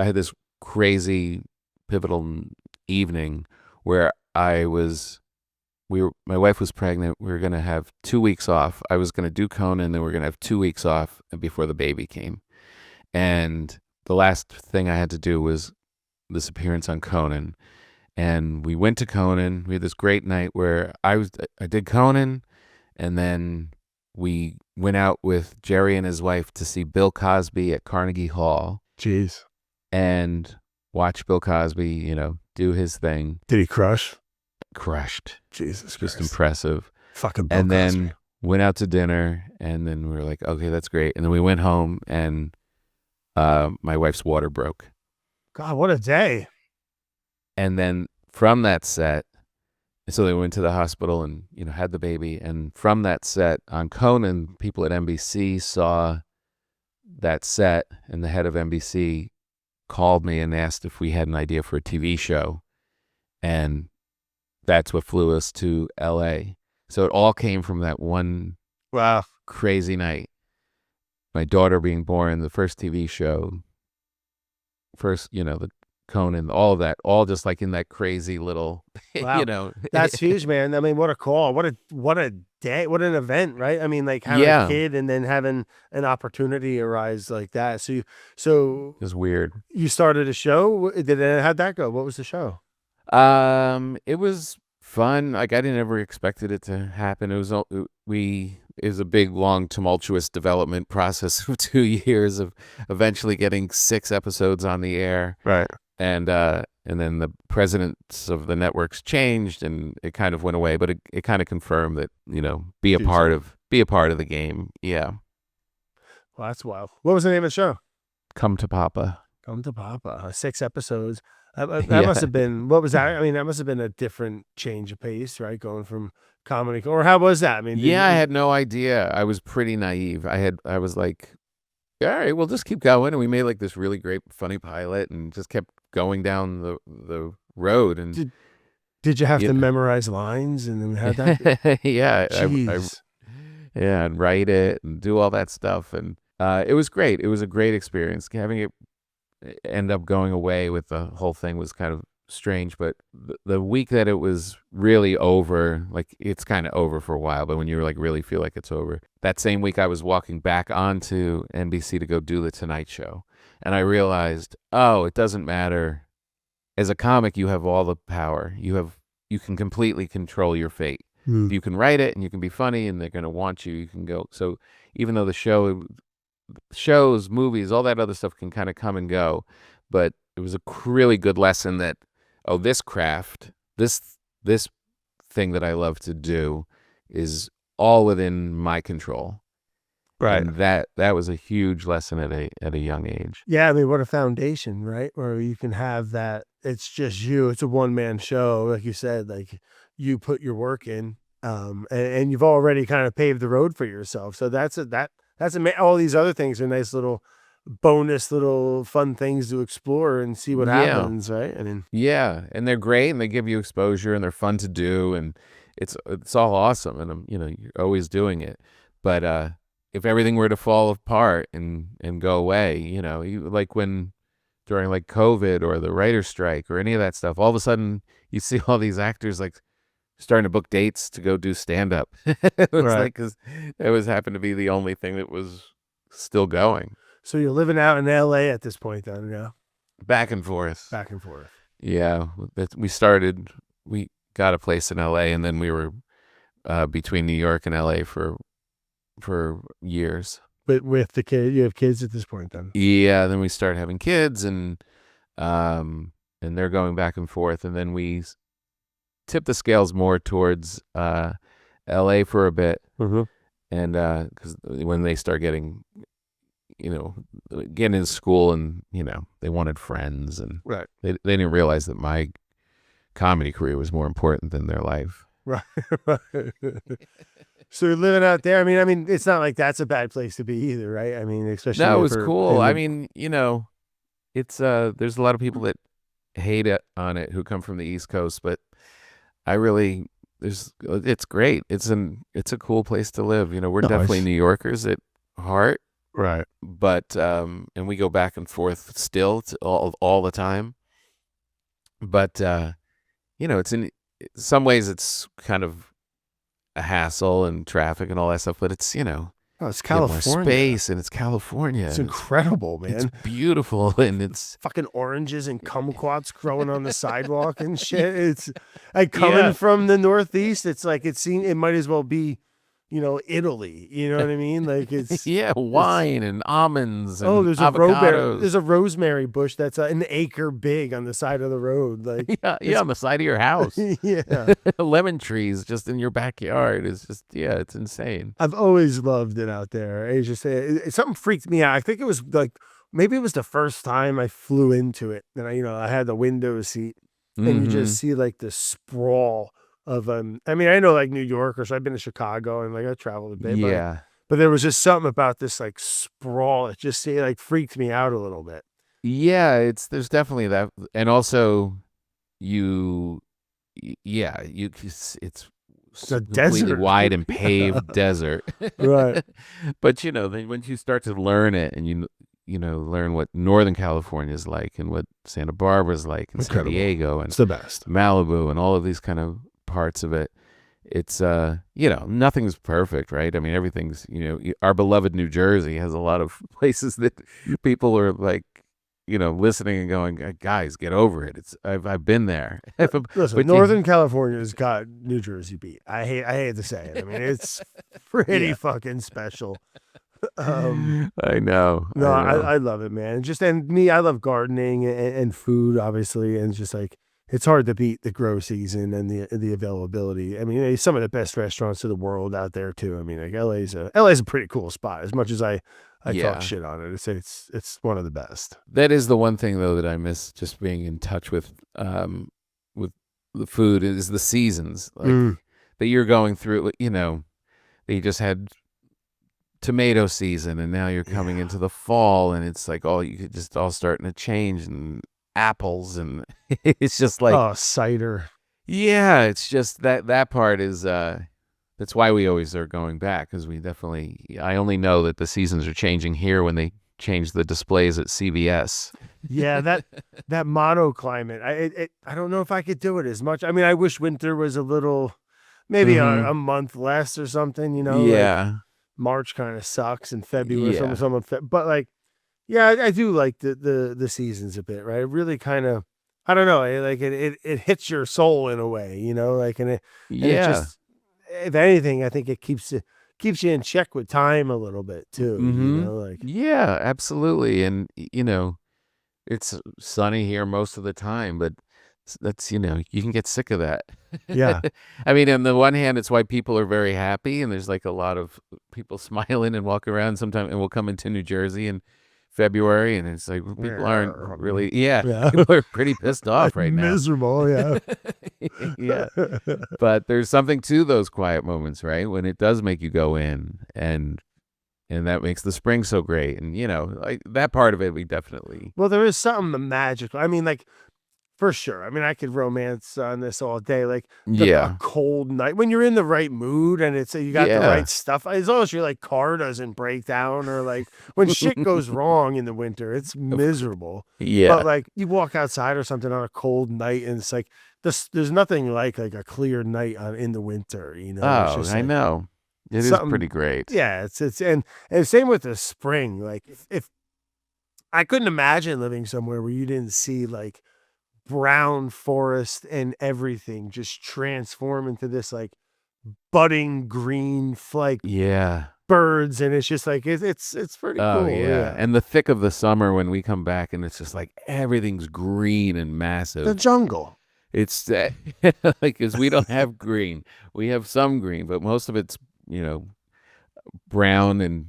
had this crazy pivotal evening where my wife was pregnant. We were going to have 2 weeks off. I was going to do Conan, and we were going to have 2 weeks off before the baby came. And the last thing I had to do was this appearance on Conan. And we went to Conan. We had this great night where I did Conan, and then we went out with Jerry and his wife to see Bill Cosby at Carnegie Hall Jeez. and watch Bill Cosby, you know, do his thing. Did he crush? Crushed. Jesus Just Christ. impressive. Fucking Bill And Cosby. then went out to dinner, and then we were like, okay, that's great. And then we went home, and my wife's water broke. God, what a day. And then from that set, so they went to the hospital and, you know, had the baby. And from that set on Conan, people at NBC saw that set, and the head of NBC called me and asked if we had an idea for a TV show. And that's what flew us to LA. So it all came from that one Wow. crazy night. My daughter being born, the first TV show, first, you know, the Conan, all of that, all just like in that crazy little, Wow. you know. That's huge, man. I mean, what a call. What a day. What an event, right? I mean, like having Yeah. a kid and then having an opportunity arise like that. So It was weird. you started a show. How'd that go? What was the show? It was fun. Like I didn't ever expected it to happen. It was a big, long, tumultuous development process of 2 years of eventually getting 6 episodes on the air. Right. And then the presidents of the networks changed, and it kind of went away. But it kind of confirmed that, you know, be a part of the game. Yeah. Well, that's wild. What was the name of the show? Come to Papa. Come to Papa. 6 episodes. That Yeah. must have been, what was that? I mean, that must have been a different change of pace, right? Going from comedy, or how was that? I mean, Yeah, I had no idea. I was pretty naive. I was like, all right, we'll just keep going. And we made like this really great, funny pilot and just kept going down the road. And did you have Yeah. to memorize lines and then how that? yeah, Jeez. yeah, and write it and do all that stuff. And it was great. It was a great experience. Having it end up going away with the whole thing was kind of strange. But the week that it was really over, like it's kind of over for a while, but when you like really feel like it's over, that same week I was walking back onto NBC to go do the Tonight Show. And I realized, oh, it doesn't matter. As a comic, you have all the power. You can completely control your fate. Hmm. You can write it and you can be funny and they're going to want you. You can go. So even though the shows, movies, all that other stuff can kind of come and go, but it was a really good lesson that, oh, this craft, this thing that I love to do is all within my control. Right. And that was a huge lesson at a young age. Yeah, I mean, what a foundation, right? Where you can have that. It's just you. It's a one-man show, like you said. Like you put your work in, and you've already kind of paved the road for yourself. So that's all these other things are nice little bonus, little fun things to explore and see what Yeah. happens, right? I mean, Yeah, and they're great and they give you exposure and they're fun to do and it's all awesome and you know, you're always doing it. But if everything were to fall apart and go away, you know, like when during like COVID or the writer's strike or any of that stuff, all of a sudden you see all these actors like starting to book dates to go do stand up. It was Right. like, cause it was happened to be the only thing that was still going. so you're living out in LA at this point, then, yeah, Back and forth. back and forth. Yeah, we got a place in LA and then we were between New York and LA for years. But with the kid, you have kids at this point, then. Yeah, then we started having kids and they're going back and forth and then we tipped the scales more towards LA for a bit. Mm-hmm. And because when they start getting, you know, getting into school and, you know, they wanted friends and Right. they didn't realize that my comedy career was more important than their life. Right. So you're living out there. I mean, it's not like that's a bad place to be either, right? I mean, especially No, it was for- cool. in I the- mean, you know, it's there's a lot of people that hate it on it who come from the East Coast, but it's great. It's a cool place to live. You know, we're Nice. definitely New Yorkers at heart, right. but and we go back and forth still all the time. But you know, it's in some ways it's kind of a hassle and traffic and all that stuff, but it's, you know, Oh, it's you have more California. space and it's California. It's and incredible, man. It's beautiful and it's Fucking oranges and kumquats growing on the sidewalk and shit. It's like coming Yeah. from the Northeast. It's like it might as well be Italy. You know what I mean? Like it's Yeah, it's wine and almonds oh, and avocados. there's a rosemary bush that's an acre big on the side of the road. Like Yeah, it's on the side of your house. yeah. Lemon trees just in your backyard. It's just, yeah, it's insane. I've always loved it out there. It's just something freaked me out. I think it was like maybe it was the first time I flew into it, and I had the window seat, and you Mm-hmm. just see like the sprawl of I mean, I know like New York, or so I've been to Chicago, and like I traveled a bit, Yeah. but there was just something about this like sprawl. It like freaked me out a little bit. Yeah, there's definitely that. And also you yeah, it's It's a completely desert. wide and Yeah. paved desert. Right. But then once you start to learn it and learn what Northern California is like and what Santa Barbara is like and San Incredible. Diego and It's the best. Malibu and all of these kind of parts of it, it's nothing's perfect, right? I mean, everything's, our beloved New Jersey has a lot of places that people are like, listening and going, guys, get over it. I've been there. Listen, But Northern California's got New Jersey beat. I hate to say it. I mean, it's pretty Yeah. fucking special. Um, I know. no, I know. I love it, man. And me, I love gardening and food, obviously, and it's just like it's hard to beat the grow season and the availability. I mean, there's some of the best restaurants in the world out there too. I mean, like LA's a pretty cool spot. As much as I talk Yeah. shit on it, it's one of the best. That is the one thing though that I miss, just being in touch with the food, is the seasons. Like that you're going through, that you just had tomato season and now you're coming Yeah. into the fall and it's like all starting to change, and apples, and it's just like, Oh, cider. yeah, it's just that part is that's why we always are going back, because I only know that the seasons are changing here when they change the displays at CVS. Yeah, that monoclimate. I don't know if I could do it as much. I mean, I wish winter was a little, maybe Mhm. a month less or something. Like Yeah. March kind of sucks, and February, Yeah. but like, yeah, I do like the seasons a bit, right? It really kind of, I don't know, like it hits your soul in a way, like, and it Yeah. just, if anything, I think it keeps you in check with time a little bit too, Mhm. like, Yeah, absolutely. And it's sunny here most of the time, but that's, you can get sick of that. yeah, I mean, on the one hand, it's why people are very happy, and there's like a lot of people smiling and walking around sometimes, and we'll come into New Jersey in February, and it's like people aren't really, yeah, yeah. people are pretty pissed off right now. Miserable, yeah. Yeah. But there's something to those quiet moments, right? When it does make you go in, and that makes the spring so great. And like that part of it, we definitely. Well, there is something magical. I mean, like, for sure. I mean, I could romance on this all day. Like a Yeah. cold night when you're in the right mood and it's you got the Yeah. right stuff. As long as your like car doesn't break down, or like when shit goes wrong in the winter, it's miserable. Yeah. But like you walk outside or something on a cold night, and it's like there's nothing like a clear night in the winter. It's Oh, just I like know. It is something. pretty great. Yeah, it's and same with the spring. Like if I couldn't imagine living somewhere where you didn't see like brown forest and everything just transform into this like budding green like Yeah. birds, and it's just like it's pretty Oh, cool. yeah. Yeah, And the thick of the summer when we come back, and it's just like everything's green and the massive. jungle. It's like, because we don't have green. We have some green, but most of it's, brown and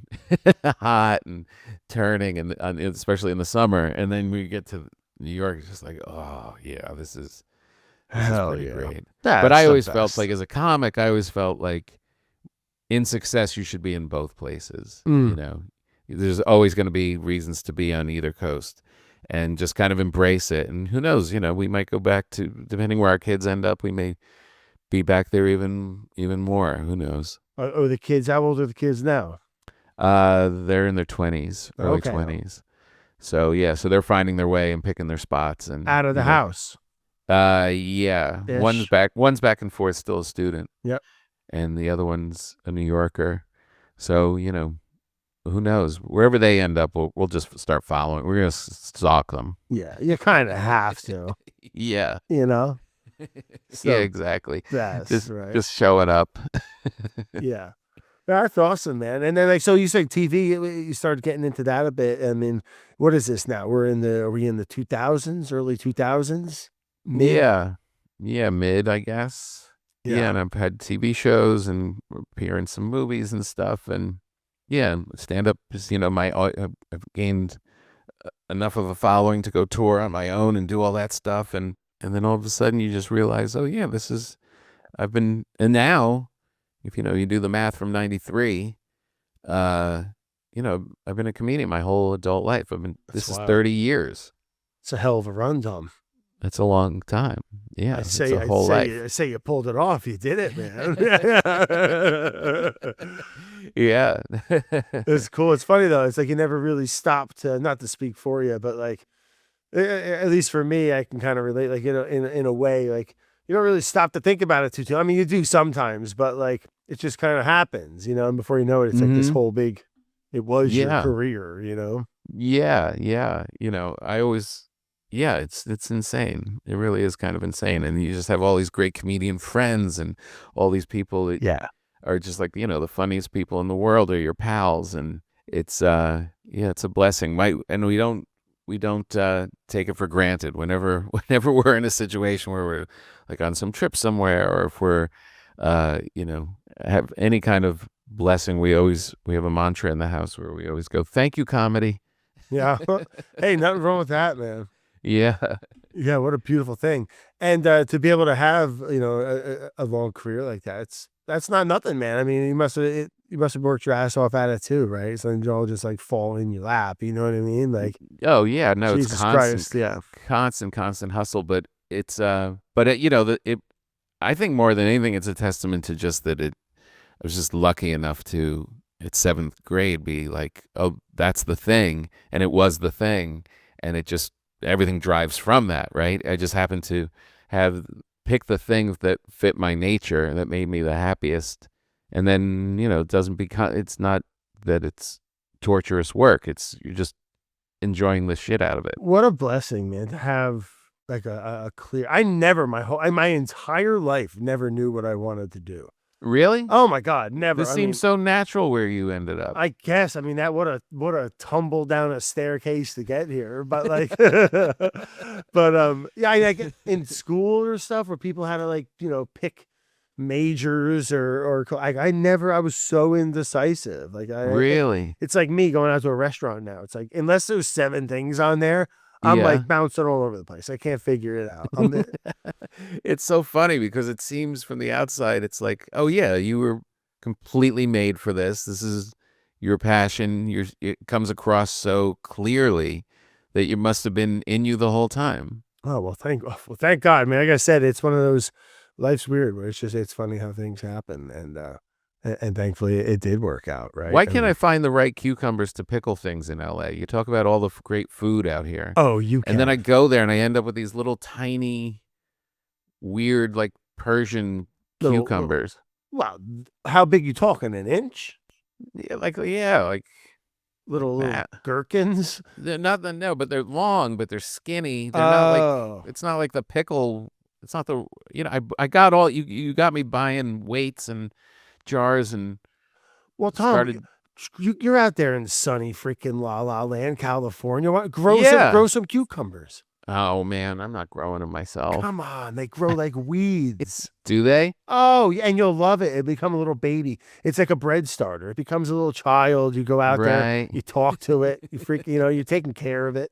hot and turning, and especially in the summer. And then we get to New York, it's just like, oh yeah, this is Hell pretty yeah. great. That's But I the always felt best. like, as a comic, I always felt like in success you should be in both places. There's always going to be reasons to be on either coast, and just kind of embrace it. And who knows, we might go back to, depending where our kids end up, we may be back there even more. Who knows? Oh, the kids, how old are the kids now? They're in their 20s, early Okay. 20s. So yeah, so they're finding their way and picking their spots, and Out of the house. Yeah. Ish. One's back and forth, still a student. Yep. And the other one's a New Yorker. So, who knows? Wherever they end up, we'll just start following. We're gonna stalk them. Yeah, you kind of have to. Yeah. So Yeah, exactly. that's Just right. just showing up. Yeah. That's awesome, man. And then like, so you say TV, you started getting into that a bit. I mean, what is this now? Are we in the 2000s, early 2000s, mid? Yeah. Yeah, mid, I guess. Yeah, Yeah. and I've had TV shows and appear in some movies and stuff. And yeah, stand up is, I've gained enough of a following to go tour on my own and do all that stuff. And then all of a sudden you just realize, oh yeah, and now, if you do the math from 93, uh, I've been a comedian my whole adult life. That's This is wild. 30 years. It's a hell of a run, Tom. That's a long time. Yeah, I it's say, a whole life. I say you pulled it off. You did it, man. Yeah. It's cool. It's funny though. It's like you never really stopped to, not to speak for you, but like, at least for me, I can kind of relate, like, in a way, like you don't really stop to think about it too. I mean, you do sometimes, but like, it just kind of happens, and before you know it, it's like this Mhm. whole big, it was your Yeah. career. Yeah, yeah. It's insane. It really is kind of insane. And you just have all these great comedian friends and all these people that Yeah. are just like, the funniest people in the world are your pals. And it's it's a blessing. And we don't take it for granted whenever whenever we're in a situation where we're like on some trip somewhere, or if we're have any kind of blessing. We have a mantra in the house where we always go, "Thank you, comedy." Yeah. Hey, nothing wrong with that, man. Yeah. Yeah, what a beautiful thing. And to be able to have, a long career like that, that's not nothing, man. I mean, you must have worked your ass off at it too, right? So you all just like fall in your lap, you know what I mean? Like, Oh yeah, no, it's Jesus Christ, yeah. constant hustle, but I think more than anything, it's a testament to just that I was just lucky enough to, at seventh grade, be like, oh, that's the thing. And it was the thing. And everything drives from that, right? I just happened to pick the things that fit my nature, that made me the happiest. And then, it's not that it's torturous work. You're just enjoying the shit out of it. What a blessing, man, to have like a clear. My entire life never knew what I wanted to do. Really? Oh my God, never. This I seems mean, so natural where you ended up. I guess. I mean, what a tumble down a staircase to get here. But like, but yeah, I get in school or stuff where people had to like pick majors I was so indecisive. Like Really? it's like me going out to a restaurant now. It's like unless there's 7 things on there, I'm Yeah. like bouncing all over the place. I can't figure it out. It's so funny because it seems from the outside, it's like, oh yeah, you were completely made for this. This is your passion. It comes across so clearly that you must have been in you the whole time. Oh well, thank God, man. Like I said, it's one of those, life's weird where it's funny how things happen, and thankfully it did work out, right? Why can't I find the right cucumbers to pickle things in LA? You talk about all the great food out here. Oh, you can. And then I go there and I end up with these little tiny, weird, like Persian cucumbers. Wow, how big you talking? An inch? Yeah, like Little gherkins? they're not but they're long, but they're skinny. They're not like, it's not like the pickle. It's not I got all you got me buying weights and jars and Well, Tom, started. you're out there in sunny freaking La La Land, California. What? Yeah. Grow some cucumbers. Oh man, I'm not growing them myself. Come on, they grow like weeds. Do they? Oh, yeah, and you'll love it. It become a little baby. It's like a bread starter. It becomes a little child. You go out there, Right. you talk to it. You're taking care of it.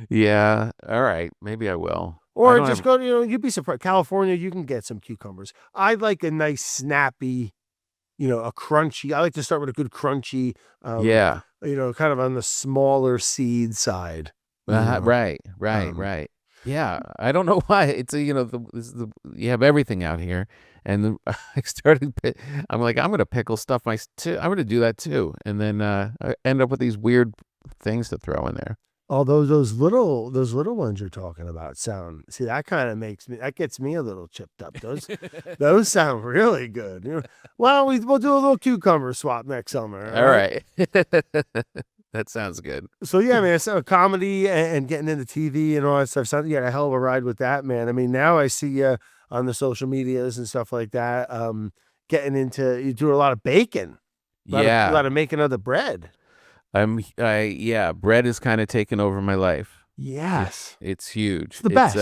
Yeah. All right. Maybe I will. Or just go, you'd be surprised. California, you can get some cucumbers. I like a nice snappy, a crunchy. I like to start with a good crunchy, Yeah. kind of on the smaller seed side. Right. Yeah. I don't know why. It's you have everything out here, and I started. I'm like, I'm gonna pickle stuff too. I'm gonna do that too, and then I end up with these weird things to throw in there. Although those little ones you're talking about that kind of gets me a little chipped up. Those sound really good. Well, we'll do a little cucumber swap next summer. All right. That sounds good. So yeah, man, so comedy and getting into TV and all that stuff. You had a hell of a ride with that, man. I mean, now I see you on the social medias and stuff like that. you do a lot of baking, a Yeah. lot of making of the bread. Bread has kind of taken over my life. Yes. It's huge. It's the best.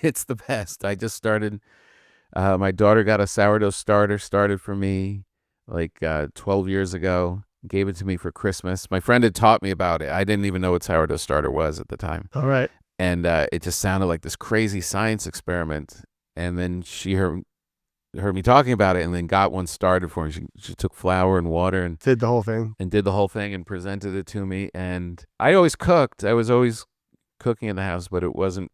It's the best. I just started. My daughter got a sourdough starter started for me like 12 years ago. Gave it to me for Christmas. My friend had taught me about it. I didn't even know what sourdough starter was at the time. All right. And it just sounded like this crazy science experiment. And then she heard me talking about it, and then got one started for me. She took flour and water and Did the whole thing. and presented it to me. And I always cooked. I was always cooking in the house, but it wasn't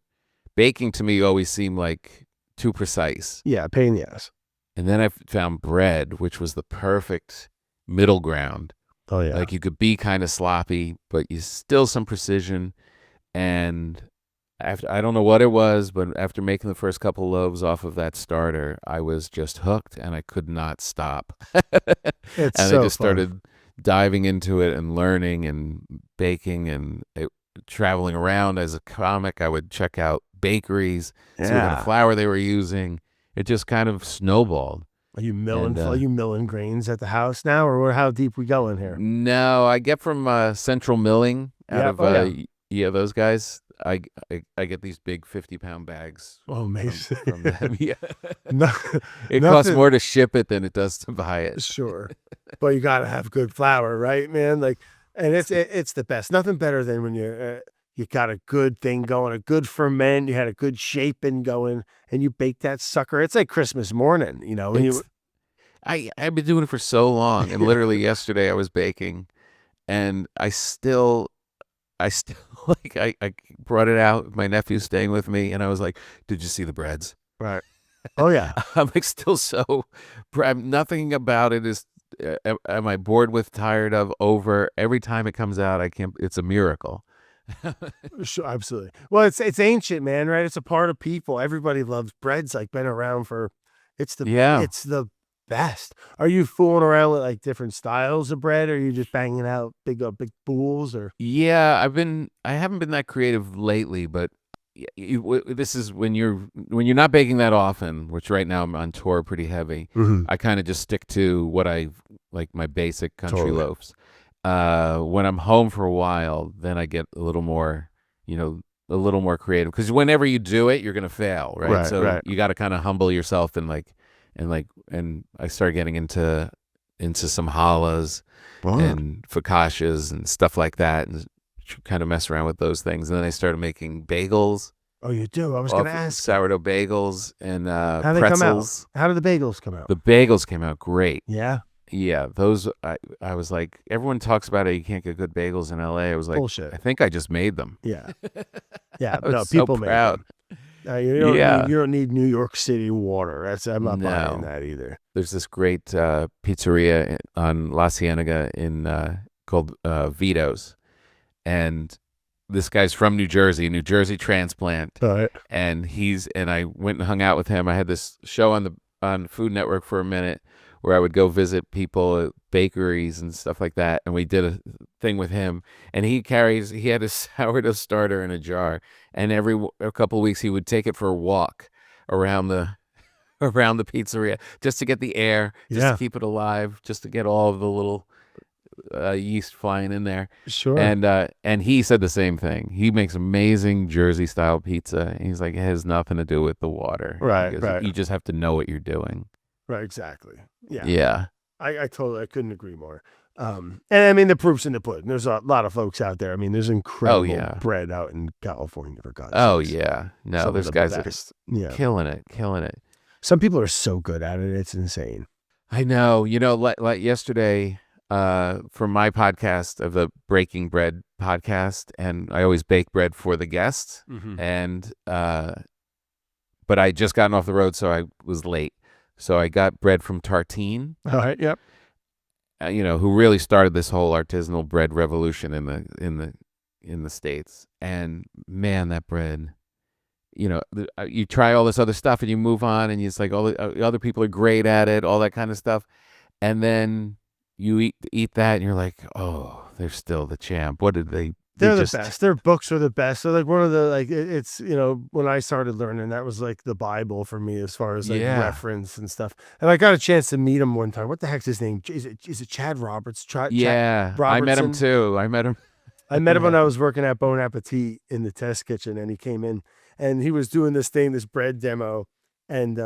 baking to me. Always seemed like too precise. Yeah, pain in the ass. And then I found bread, which was the perfect middle ground. Oh yeah. Like you could be kind of sloppy, but you still some precision. And after, I don't know what it was, but after making the first couple loaves off of that starter, I was just hooked and I could not stop. It's and so I just fun. started diving into it and learning and baking and traveling around as a comic. I would check out bakeries, see what kind of flour they were using. It just kind of snowballed. Are you milling grains at the house now, or how deep we go in here? No, I get from Central Milling out of those guys. I get these big 50-pound bags. Oh, amazing. From them. Yeah. It costs more to ship it than it does to buy it. Sure. But you got to have good flour, right, man? Like, and it's the best. Nothing better than when you got a good thing going, a good ferment, you had a good shaping going, and you bake that sucker. It's like Christmas morning, you know. I've been doing it for so long, and literally yesterday I was baking, and I still like I brought it out. My nephew's staying with me, and I was like, "Did you see the breads?" Right. Oh yeah. I'm like still so. Nothing about it is. Am I bored with, tired of, over? Every time it comes out, I can't. It's a miracle. Sure, absolutely. Well, it's ancient, man, right? It's a part of people. Everybody loves bread's like been around for. It's the best. Are you fooling around with like different styles of bread, or are you just banging out big bowls? Or yeah, I haven't been that creative lately, but this is when you're not baking that often, which right now I'm on tour pretty heavy. Mm-hmm. I kind of just stick to what I like, my basic country loaves. When I'm home for a while, then I get a little more, a little more creative, because whenever you do it, you're gonna fail, right? So you got to kind of humble yourself and I started getting into some challahs and focaccias and stuff like that, and kind of mess around with those things. And then I started making bagels. Oh, you do? I was going to ask. Sourdough bagels and How they pretzels. come out? How did the bagels come out? The bagels came out great. Yeah. Yeah, those I was like, everyone talks about it. You can't get good bagels in LA. I was like, bullshit. I think I just made them. Yeah. Yeah. I was No, so people proud. made them. You don't need New York City water. I'm not buying that either. There's this great pizzeria on La Cienega called Vito's, and this guy's from New Jersey transplant. All right. And I went and hung out with him. I had this show on Food Network for a minute where I would go visit people at bakeries and stuff like that. And we did a thing with him, and he had a sourdough starter in a jar, and a couple of weeks he would take it for a walk around the pizzeria just to get the air, just to keep it alive, just to get all of the little yeast flying in there. Sure. And he said the same thing. He makes amazing Jersey style pizza. And he's like, it has nothing to do with the water. Right. You just have to know what you're doing. Right. Exactly. Yeah. Yeah. I couldn't agree more. And I mean, the proof's in the pudding. There's a lot of folks out there. I mean, there's incredible bread out in California, for God's sakes. Yeah. No, there's guys that are killing it. Some people are so good at it. It's insane. I know. Like yesterday, for my podcast of the Breaking Bread podcast, and I always bake bread for the guests. Mm-hmm. And, but I just gotten off the road, so I was late. So I got bread from Tartine. All right. Yep. Who really started this whole artisanal bread revolution in the States. And man, that bread, you try all this other stuff and you move on, and it's like all the other people are great at it, all that kind of stuff. And then you eat that and you're like, oh, they're still the champ. What did they They're the best. Their books are the best. So like one of the like it's when I started learning, that was like the Bible for me as far as like reference and stuff. And I got a chance to meet him one time. What the heck's his name? Is it Chad Roberts? Chad I met him Robertson? too. I met him. I met him when I was working at Bon Appetit in the test kitchen, and he came in and he was doing this bread demo, and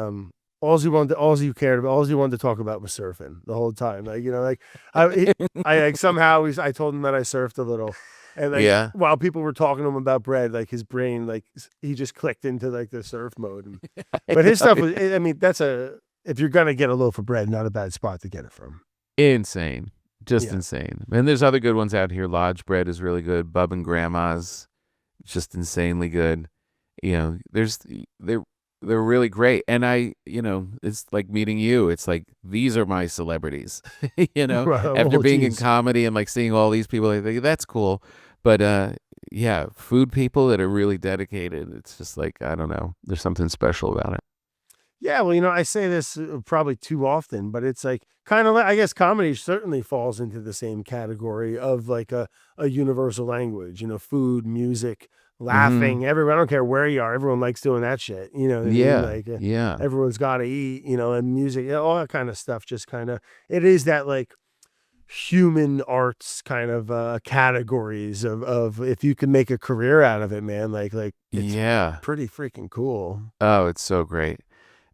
all he wanted to talk about was surfing the whole time. Like I somehow I told him that I surfed a little, and like while people were talking to him about bread, like his brain he just clicked into like the surf mode. And, but his stuff was, I mean, if you're gonna get a loaf of bread, not a bad spot to get it from. Insane. Just insane. And there's other good ones out here. Lodge bread is really good. Bub and Grandma's, just insanely good. They're really great. And it's like meeting you. It's like, these are my celebrities, after being in comedy and like seeing all these people, I think that's cool. But food people that are really dedicated. It's just like, I don't know. There's something special about it. Yeah, well, I say this probably too often, but it's like kind of like, I guess comedy certainly falls into the same category of like a universal language, food, music, laughing, everyone. I don't care where you are. Everyone likes doing that shit. You know what I mean? Like, everyone's got to eat, and music, all that kind of stuff. Just kind of, it is that like human arts kind of categories of if you can make a career out of it, man, like it's pretty freaking cool. Oh, it's so great.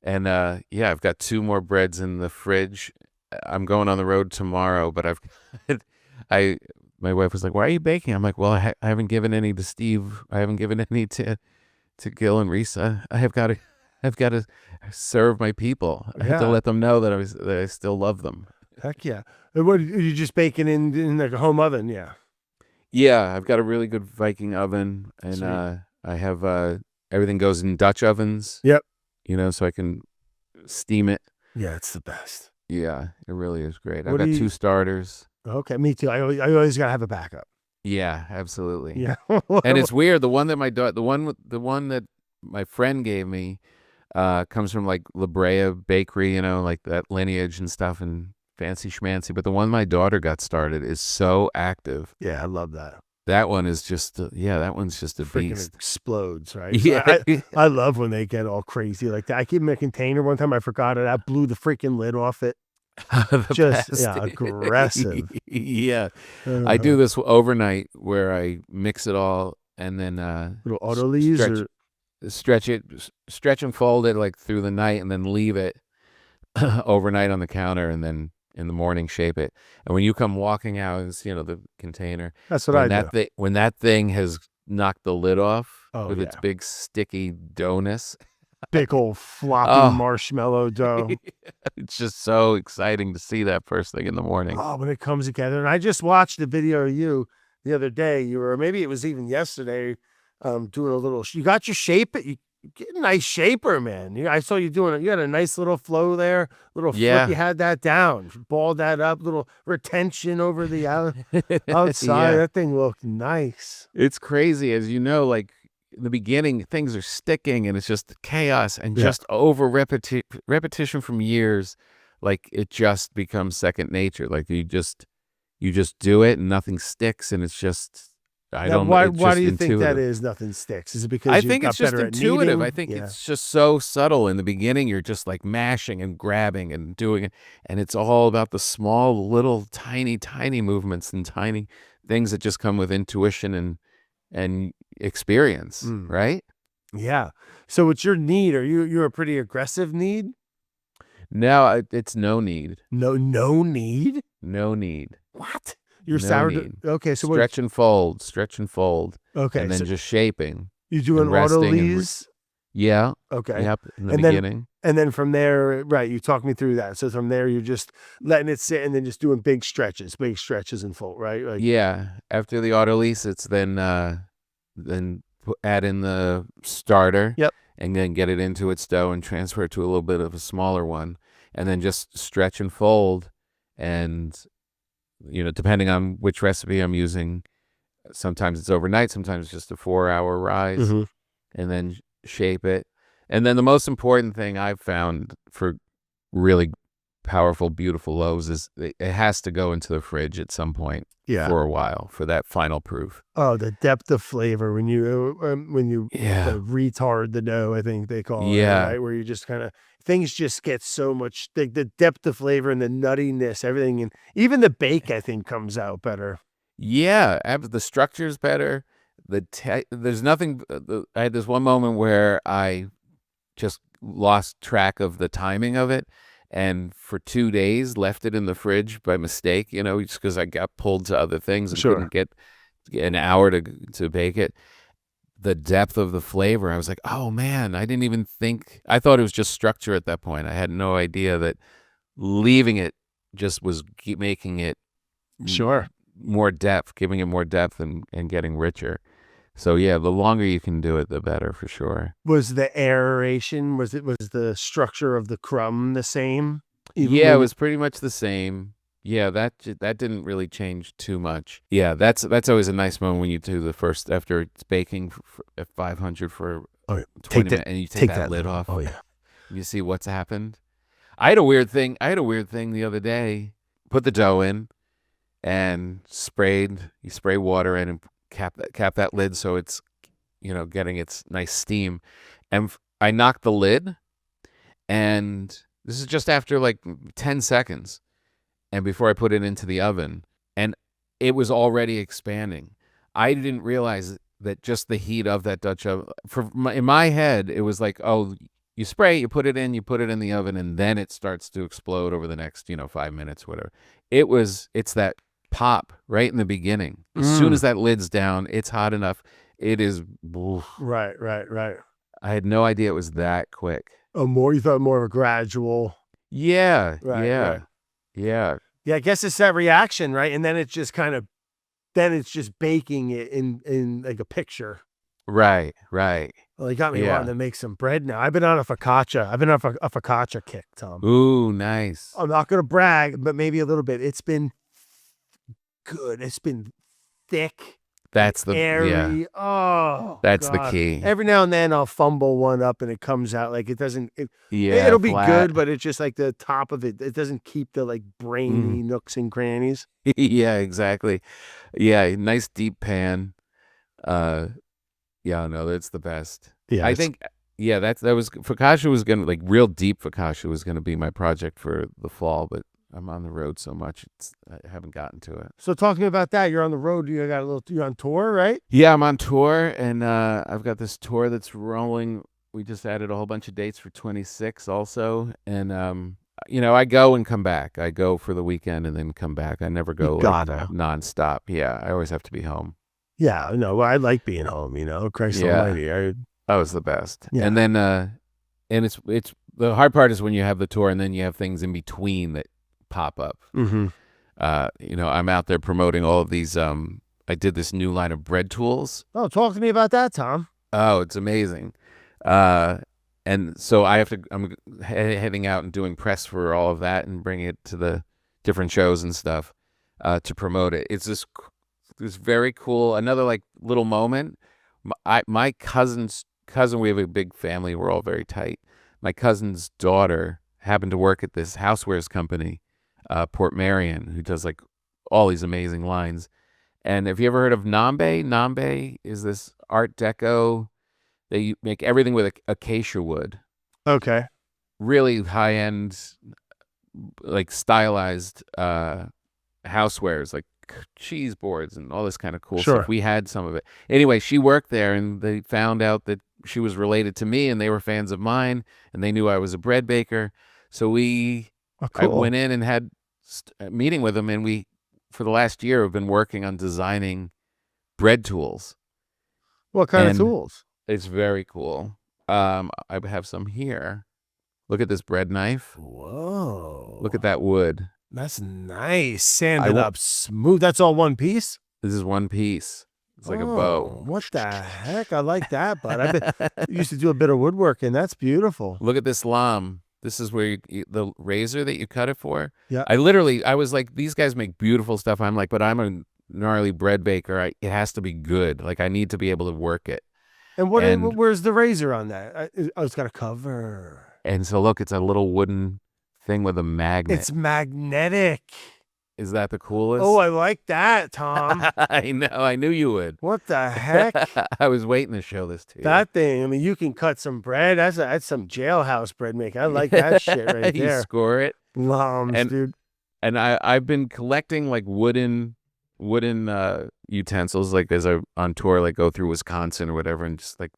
And I've got 2 more breads in the fridge. I'm going on the road tomorrow, but my wife was like, "Why are you baking?" I'm like, "Well, I haven't given any to Steve. I haven't given any to Gil and Risa. I've got to serve my people. I have to let them know that I still love them." Heck yeah! What are you just baking in like a home oven? Yeah. Yeah, I've got a really good Viking oven, and I have everything goes in Dutch ovens. Yep. So I can steam it. Yeah, it's the best. Yeah, it really is great. I've got 2 starters. Okay, me too. I always gotta have a backup. Yeah, absolutely. Yeah. And it's weird. The one that that my friend gave me comes from like La Brea Bakery, like that lineage and stuff and fancy schmancy. But the one my daughter got started is so active. Yeah, I love that. That one is just, that one's just a beast. Explodes, right? Yeah. So I love when they get all crazy like that. I gave him a container one time. I forgot it. I blew the freaking lid off it. Aggressive. Yeah. I do this overnight where I mix it all and then little autolyse stretch and fold it like through the night and then leave it overnight on the counter and then in the morning shape it. And when you come walking out, it's the container. That's what I do. When that thing has knocked the lid off with its big sticky doughness. Big old floppy marshmallow dough. It's just so exciting to see that first thing in the morning. Oh, when it comes together. And I just watched a video of you the other day. Maybe it was even yesterday, doing a little, you got your shape, you get a nice shaper, man. I saw you doing it. You had a nice little flow there, little flip. You had that down, balled that up, little retention over the outside. That thing looked nice. It's crazy. As you know, like in the beginning, things are sticking and it's just chaos and just over repetition from years. Like it just becomes second nature. Like you just do it and nothing sticks and it's just, I don't know. Why do you think that is? Nothing sticks? Is it because I think it's just intuitive? I think it's just so subtle. In the beginning, you're just like mashing and grabbing and doing it, and it's all about the small, little, tiny movements and tiny things that just come with intuition and experience, right? Yeah. So it's your need. Are you're a pretty aggressive need? No, it's no need. No need. No need. What? You're sourdough. Okay, so stretch and fold. Okay, and then just shaping. You do an autolyse. Yeah. Okay. Yep. In the beginning, and then from there, right? You talk me through that. So from there, you're just letting it sit, and then just doing big stretches and fold, right? Like, yeah. After the autolyse, it's then add in the starter. Yep. And then get it into its dough and transfer it to a little bit of a smaller one, and then just stretch and fold, and depending on which recipe I'm using, sometimes it's overnight, sometimes it's just a 4-hour rise, and then shape it. And then the most important thing I've found for really powerful, beautiful loaves is it has to go into the fridge at some point for a while for that final proof. Oh, the depth of flavor when you Yeah. retard the dough, I think they call it, Yeah. right? Where you just kind of things just get so much the depth of flavor and the nuttiness, everything, and even the bake I think comes out better. Yeah, the structure's better. There's nothing. I had this one moment where I just lost track of the timing of it, and for 2 days left it in the fridge by mistake. Just because I got pulled to other things and couldn't get an hour to bake it. The depth of the flavor, I was like, oh man, I didn't even think. I thought it was just structure at that point. I had no idea that leaving it just was making it more depth, giving it more depth and getting richer. So yeah, the longer you can do it, the better for sure. Was the aeration, was the structure of the crumb the same? Yeah, it was pretty much the same. Yeah, that didn't really change too much. Yeah, that's always a nice moment when you do the first, after it's baking at 500 for 20 minutes, and you take that lid off. Oh yeah. You see what's happened. I had a weird thing the other day. Put the dough in and you spray water in and cap that lid so it's getting its nice steam. And I knocked the lid, and this is just after like 10 seconds. And before I put it into the oven, and it was already expanding. I didn't realize that just the heat of that Dutch oven, in my head, it was like, oh, you spray, you put it in the oven, and then it starts to explode over the next, 5 minutes, whatever. It's that pop right in the beginning. As soon as that lid's down, it's hot enough. It is. Right. I had no idea it was that quick. Oh, you thought more of a gradual. Yeah. Right. Yeah. Yeah, I guess it's that reaction, right? And then it's just it's just baking it in like a picture. Right. Well, you got me wanting to make some bread now. I've been on a focaccia. I've been on a focaccia kick, Tom. Ooh, nice. I'm not going to brag, but maybe a little bit. It's been good. It's been thick. That's the airy. Yeah. Oh, that's God. the key. Every now and then I'll fumble one up and it comes out like it doesn't. Yeah, it'll be flat. good, but it's just like the top of it. It doesn't keep the like brainy nooks and crannies. Yeah, exactly. Yeah, nice deep pan. Yeah, no, that's the best. Yeah, I think. Yeah, that was focaccia was gonna, like, real deep focaccia was gonna be my project for the fall, but I'm on the road so much, I haven't gotten to it. So talking about that, you're on the road. You're on tour, right? Yeah, I'm on tour, and I've got this tour that's rolling. We just added a whole bunch of dates for 26 also, and I go and come back. I go for the weekend and then come back. I never go nonstop. Yeah, I always have to be home. Yeah, no, I like being home. Christ Almighty, that was the best. Yeah. And then and it's the hard part is when you have the tour and then you have things in between that pop up. Mm-hmm. I'm out there promoting all of these. I did this new line of bread tools. Oh, talk to me about that, Tom. Oh, it's amazing. And so I'm heading out and doing press for all of that and bringing it to the different shows and stuff to promote it. It's this very cool, another like little moment. My cousin, we have a big family. We're all very tight. My cousin's daughter happened to work at this housewares company, Port Marion, who does like all these amazing lines. And have you ever heard of Nambé? Nambé is this Art Deco. They make everything with acacia wood. Okay. Really high end, like stylized housewares, like cheese boards and all this kind of cool stuff. We had some of it. Anyway, she worked there, and they found out that she was related to me, and they were fans of mine, and they knew I was a bread baker. So I went in and had a meeting with them, and we, for the last year, have been working on designing bread tools. What kind of tools? It's very cool. I have some here. Look at this bread knife. Whoa. Look at that wood. That's nice. Sanded up smooth. That's all one piece? This is one piece. It's like a bow. What the heck? I like that, but I used to do a bit of woodworking. That's beautiful. Look at this lamb. This is where the razor that you cut it for. Yeah. I was like, these guys make beautiful stuff. I'm like, but I'm a gnarly bread baker. It has to be good. Like, I need to be able to work it. And where's the razor on that? It's got a cover. And so look, it's a little wooden thing with a magnet. It's magnetic. Is that the coolest? Oh, I like that, Tom. I know. I knew you would. What the heck? I was waiting to show this to you. That thing, I mean, you can cut some bread. That's some jailhouse bread making. I like that shit right You there. score it. Dude. And I've been collecting like wooden utensils, like as I on tour, like go through Wisconsin or whatever, and just like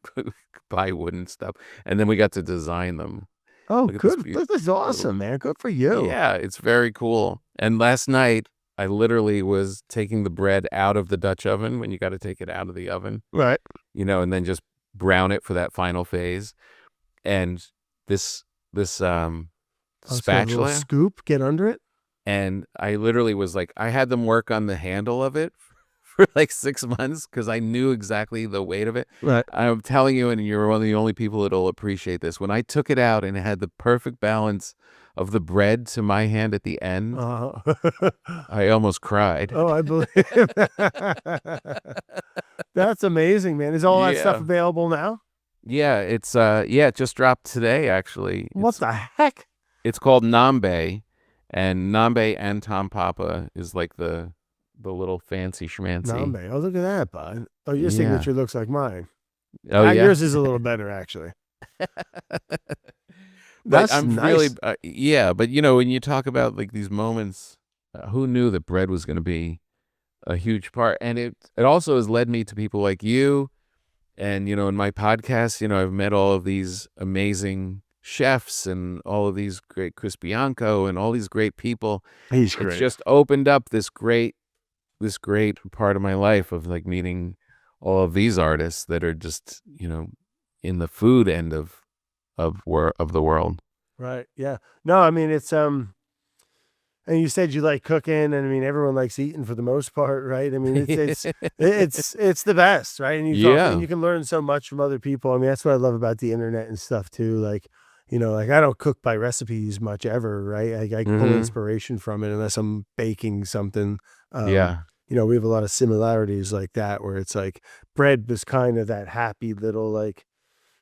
buy wooden stuff. And then we got to design them. Oh, Look at good. this This is awesome, man. Good for you. Yeah, it's very cool. And last night, I literally was taking the bread out of the Dutch oven when you got to take it out of the oven, Right. and then just brown it for that final phase. And this spatula, scoop, get under it. and I literally was like, I had them work on the handle of it for like 6 months because I knew exactly the weight of it. Right. I'm telling you, and you're one of the only people that'll appreciate this. When I took it out and it had the perfect balance of the bread to my hand at the end, I almost cried. Oh, I believe. That's amazing, man. Is all that stuff available now? Yeah, it just dropped today, actually. What the heck? It's called Nambé, and Nambé and Tom Papa is like the little fancy schmancy. Nambé. Oh, look at that, bud. Oh, your signature looks like mine. Oh, yeah? Yours is a little better, actually. That's I'm nice. really, but when you talk about like these moments, who knew that bread was going to be a huge part? And it also has led me to people like you, and in my podcast, I've met all of these amazing chefs and all of these great Chris Bianco and all these great people. He's great. It's just opened up this great part of my life of like meeting all of these artists that are just in the food end of the world. Right. Yeah. No, I mean, it's and you said you like cooking, and I mean, everyone likes eating for the most part, right? I mean, it's the best, right? And you can learn so much from other people. I mean, that's what I love about the internet and stuff too. Like, like I don't cook by recipes much ever, right? I pull inspiration from it unless I'm baking something. We have a lot of similarities like that, where it's like bread was kind of that happy little, like,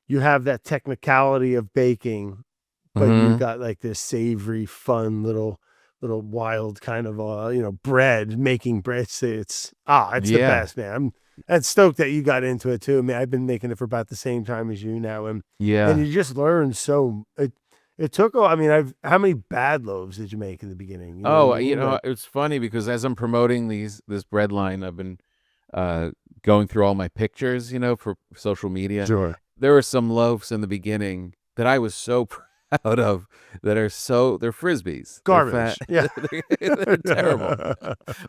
you have that technicality of baking, but you've got like this savory, fun little wild kind of bread, making bread. It's the best, man. I'm stoked that you got into it too. I mean, I've been making it for about the same time as you now, and you just learn so. It took. I mean, how many bad loaves did you make in the beginning? It's funny because as I'm promoting this bread line, I've been going through all my pictures, for social media. Sure. There were some loaves in the beginning that I was so proud of they're Frisbees. Garbage. They're they're terrible.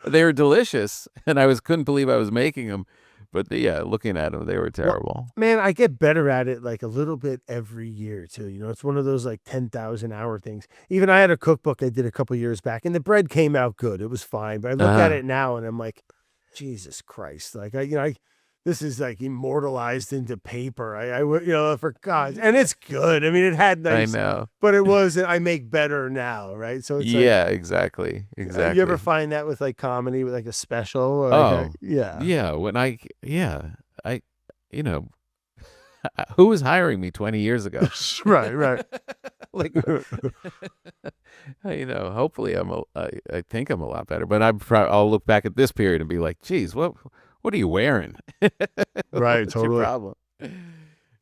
They were delicious, and couldn't believe I was making them. But looking at them, they were terrible. Well, man, I get better at it like a little bit every year too. It's one of those like 10,000 hour things. Even I had a cookbook I did a couple years back, and the bread came out good. It was fine. But I look at it now, and I'm like, Jesus Christ! Like this is like immortalized into paper. I for God, and it's good. I mean, it had nice, I know, but it wasn't. I make better now, right? So it's exactly. You ever find that with like comedy, with like a special? Or when who was hiring me 20 years ago? right. Like, hopefully I think I'm a lot better, but I'll look back at this period and be like, geez, what are you wearing? Right, What's totally. your problem?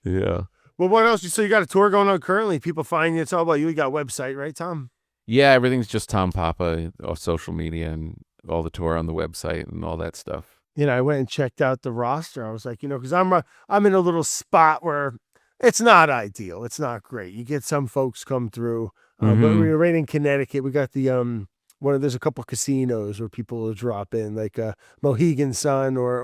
Yeah. Well, what else? So you got a tour going on currently. People find you. It's all about you. You got a website, right, Tom? Yeah, everything's just Tom Papa, or social media, and all the tour on the website and all that stuff. I went and checked out the roster. I was like, because I'm in a little spot where it's not ideal. It's not great. You get some folks come through, but we're right in Connecticut. We got the there's a couple casinos where people will drop in, like Mohegan Sun or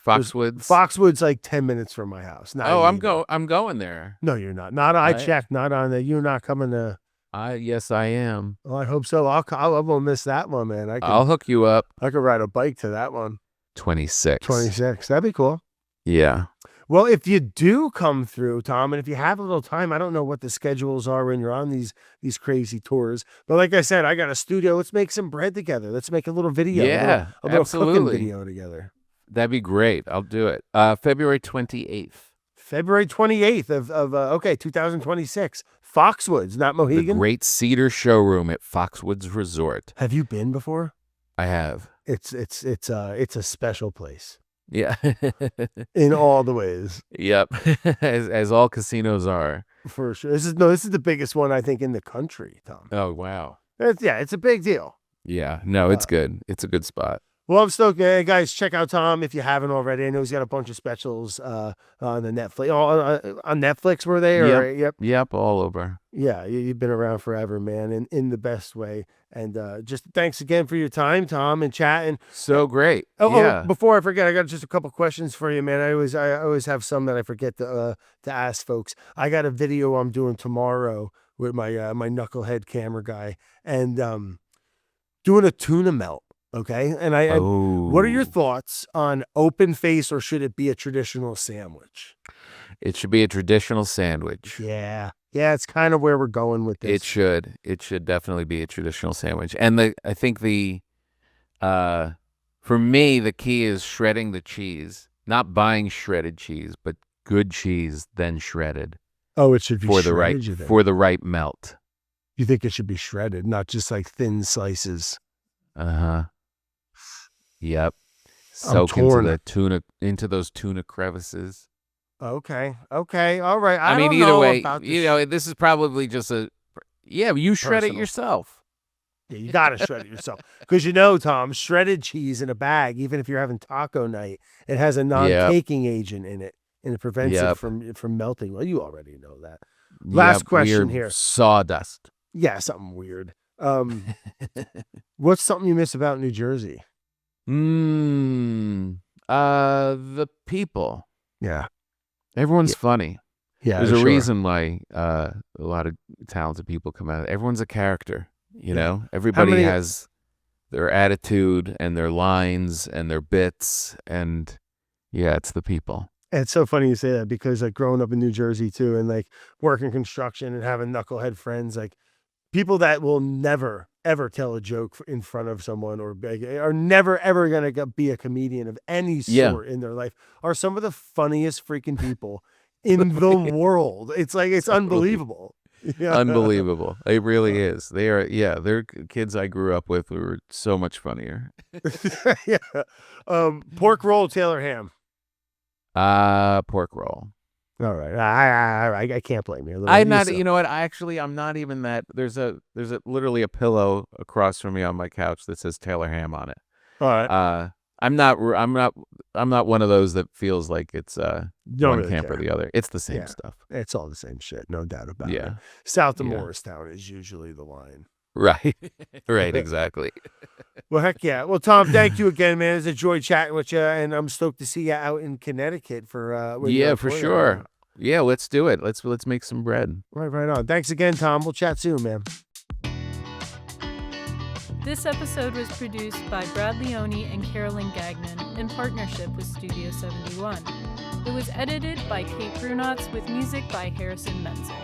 Foxwoods. Foxwoods, like 10 minutes from my house. I'm going there. No, you're not. I checked. Not on the. You're not coming to. Yes, I am. Well, I hope so. I won't miss that one, man. I'll hook you up. I could ride a bike to that one. 26. That'd be cool. Yeah. Well, if you do come through, Tom, and if you have a little time, I don't know what the schedules are when you're on these crazy tours. But like I said, I got a studio. Let's make some bread together. Let's make a little video. Yeah, a little absolutely. Cooking video together. That'd be great. I'll do it. February 28th. February 28th of 2026. Foxwoods, not The Mohegan. Great Cedar Showroom at Foxwoods Resort. Have you been before? I have. It's a special place Yeah. in all the ways. Yep. As all casinos are. For sure. This is the biggest one I think in the country, Tom. Oh, wow. It's a big deal. Yeah. No, it's good. It's a good spot. Well, I'm stoked, man. Guys, check out Tom if you haven't already. I know he's got a bunch of specials on the Netflix. On Netflix, were they? Or, Yep. Yep. All over. Yeah, you've been around forever, man, in the best way. And just thanks again for your time, Tom, and chatting. So great. Oh, before I forget, I got just a couple questions for you, man. I always have some that I forget to ask folks. I got a video I'm doing tomorrow with my my knucklehead camera guy, and doing a tuna melt. Okay, and what are your thoughts on open face, or should it be a traditional sandwich? It should be a traditional sandwich. Yeah, it's kind of where we're going with this. It should definitely be a traditional sandwich. And I think for me, the key is shredding the cheese, not buying shredded cheese, but good cheese, then shredded. Oh, it should be for shredded, for the right melt. You think it should be shredded, not just like thin slices? Yep. Soak into those tuna crevices. Okay. All right. I mean, either way, this is probably just you shred it yourself. Yeah, you got to shred it yourself. Because Tom, shredded cheese in a bag, even if you're having taco night, it has a non-caking agent in it, and it prevents it from melting. Well, you already know that. Last question here. Sawdust. Yeah, something weird. What's something you miss about New Jersey? The people. Yeah. Everyone's funny. Yeah. There's a reason why a lot of talented people come out. Everyone's a character, you know? Everybody has their attitude and their lines and their bits, and it's the people. And it's so funny you say that, because like growing up in New Jersey too, and like working construction and having knucklehead friends, like people that will never ever tell a joke in front of someone, or are never ever going to be a comedian of any sort in their life, are some of the funniest freaking people in the world. It's like, it's unbelievable. Yeah. Unbelievable. It really is. They are, they're kids I grew up with who were so much funnier. Pork roll, Taylor ham. Pork roll. All right. I can't blame you. I'm not, you know what? I'm not even that. There's literally a pillow across from me on my couch that says Taylor ham on it. All right. I'm not one of those that feels like it's one really camp or the other. It's the same stuff. It's all the same shit, no doubt about it. Yeah. South of Morristown is usually the line. Right. Right, exactly. Well, heck yeah. Well, Tom, thank you again, man. It's a joy chatting with you, and I'm stoked to see you out in Connecticut for for sure. Yeah, let's do it. Let's make some bread. Right on. Thanks again, Tom. We'll chat soon, man. This episode was produced by Brad Leone and Carolyn Gagnon in partnership with Studio 71. It was edited by Kate Brunotz with music by Harrison Menzel.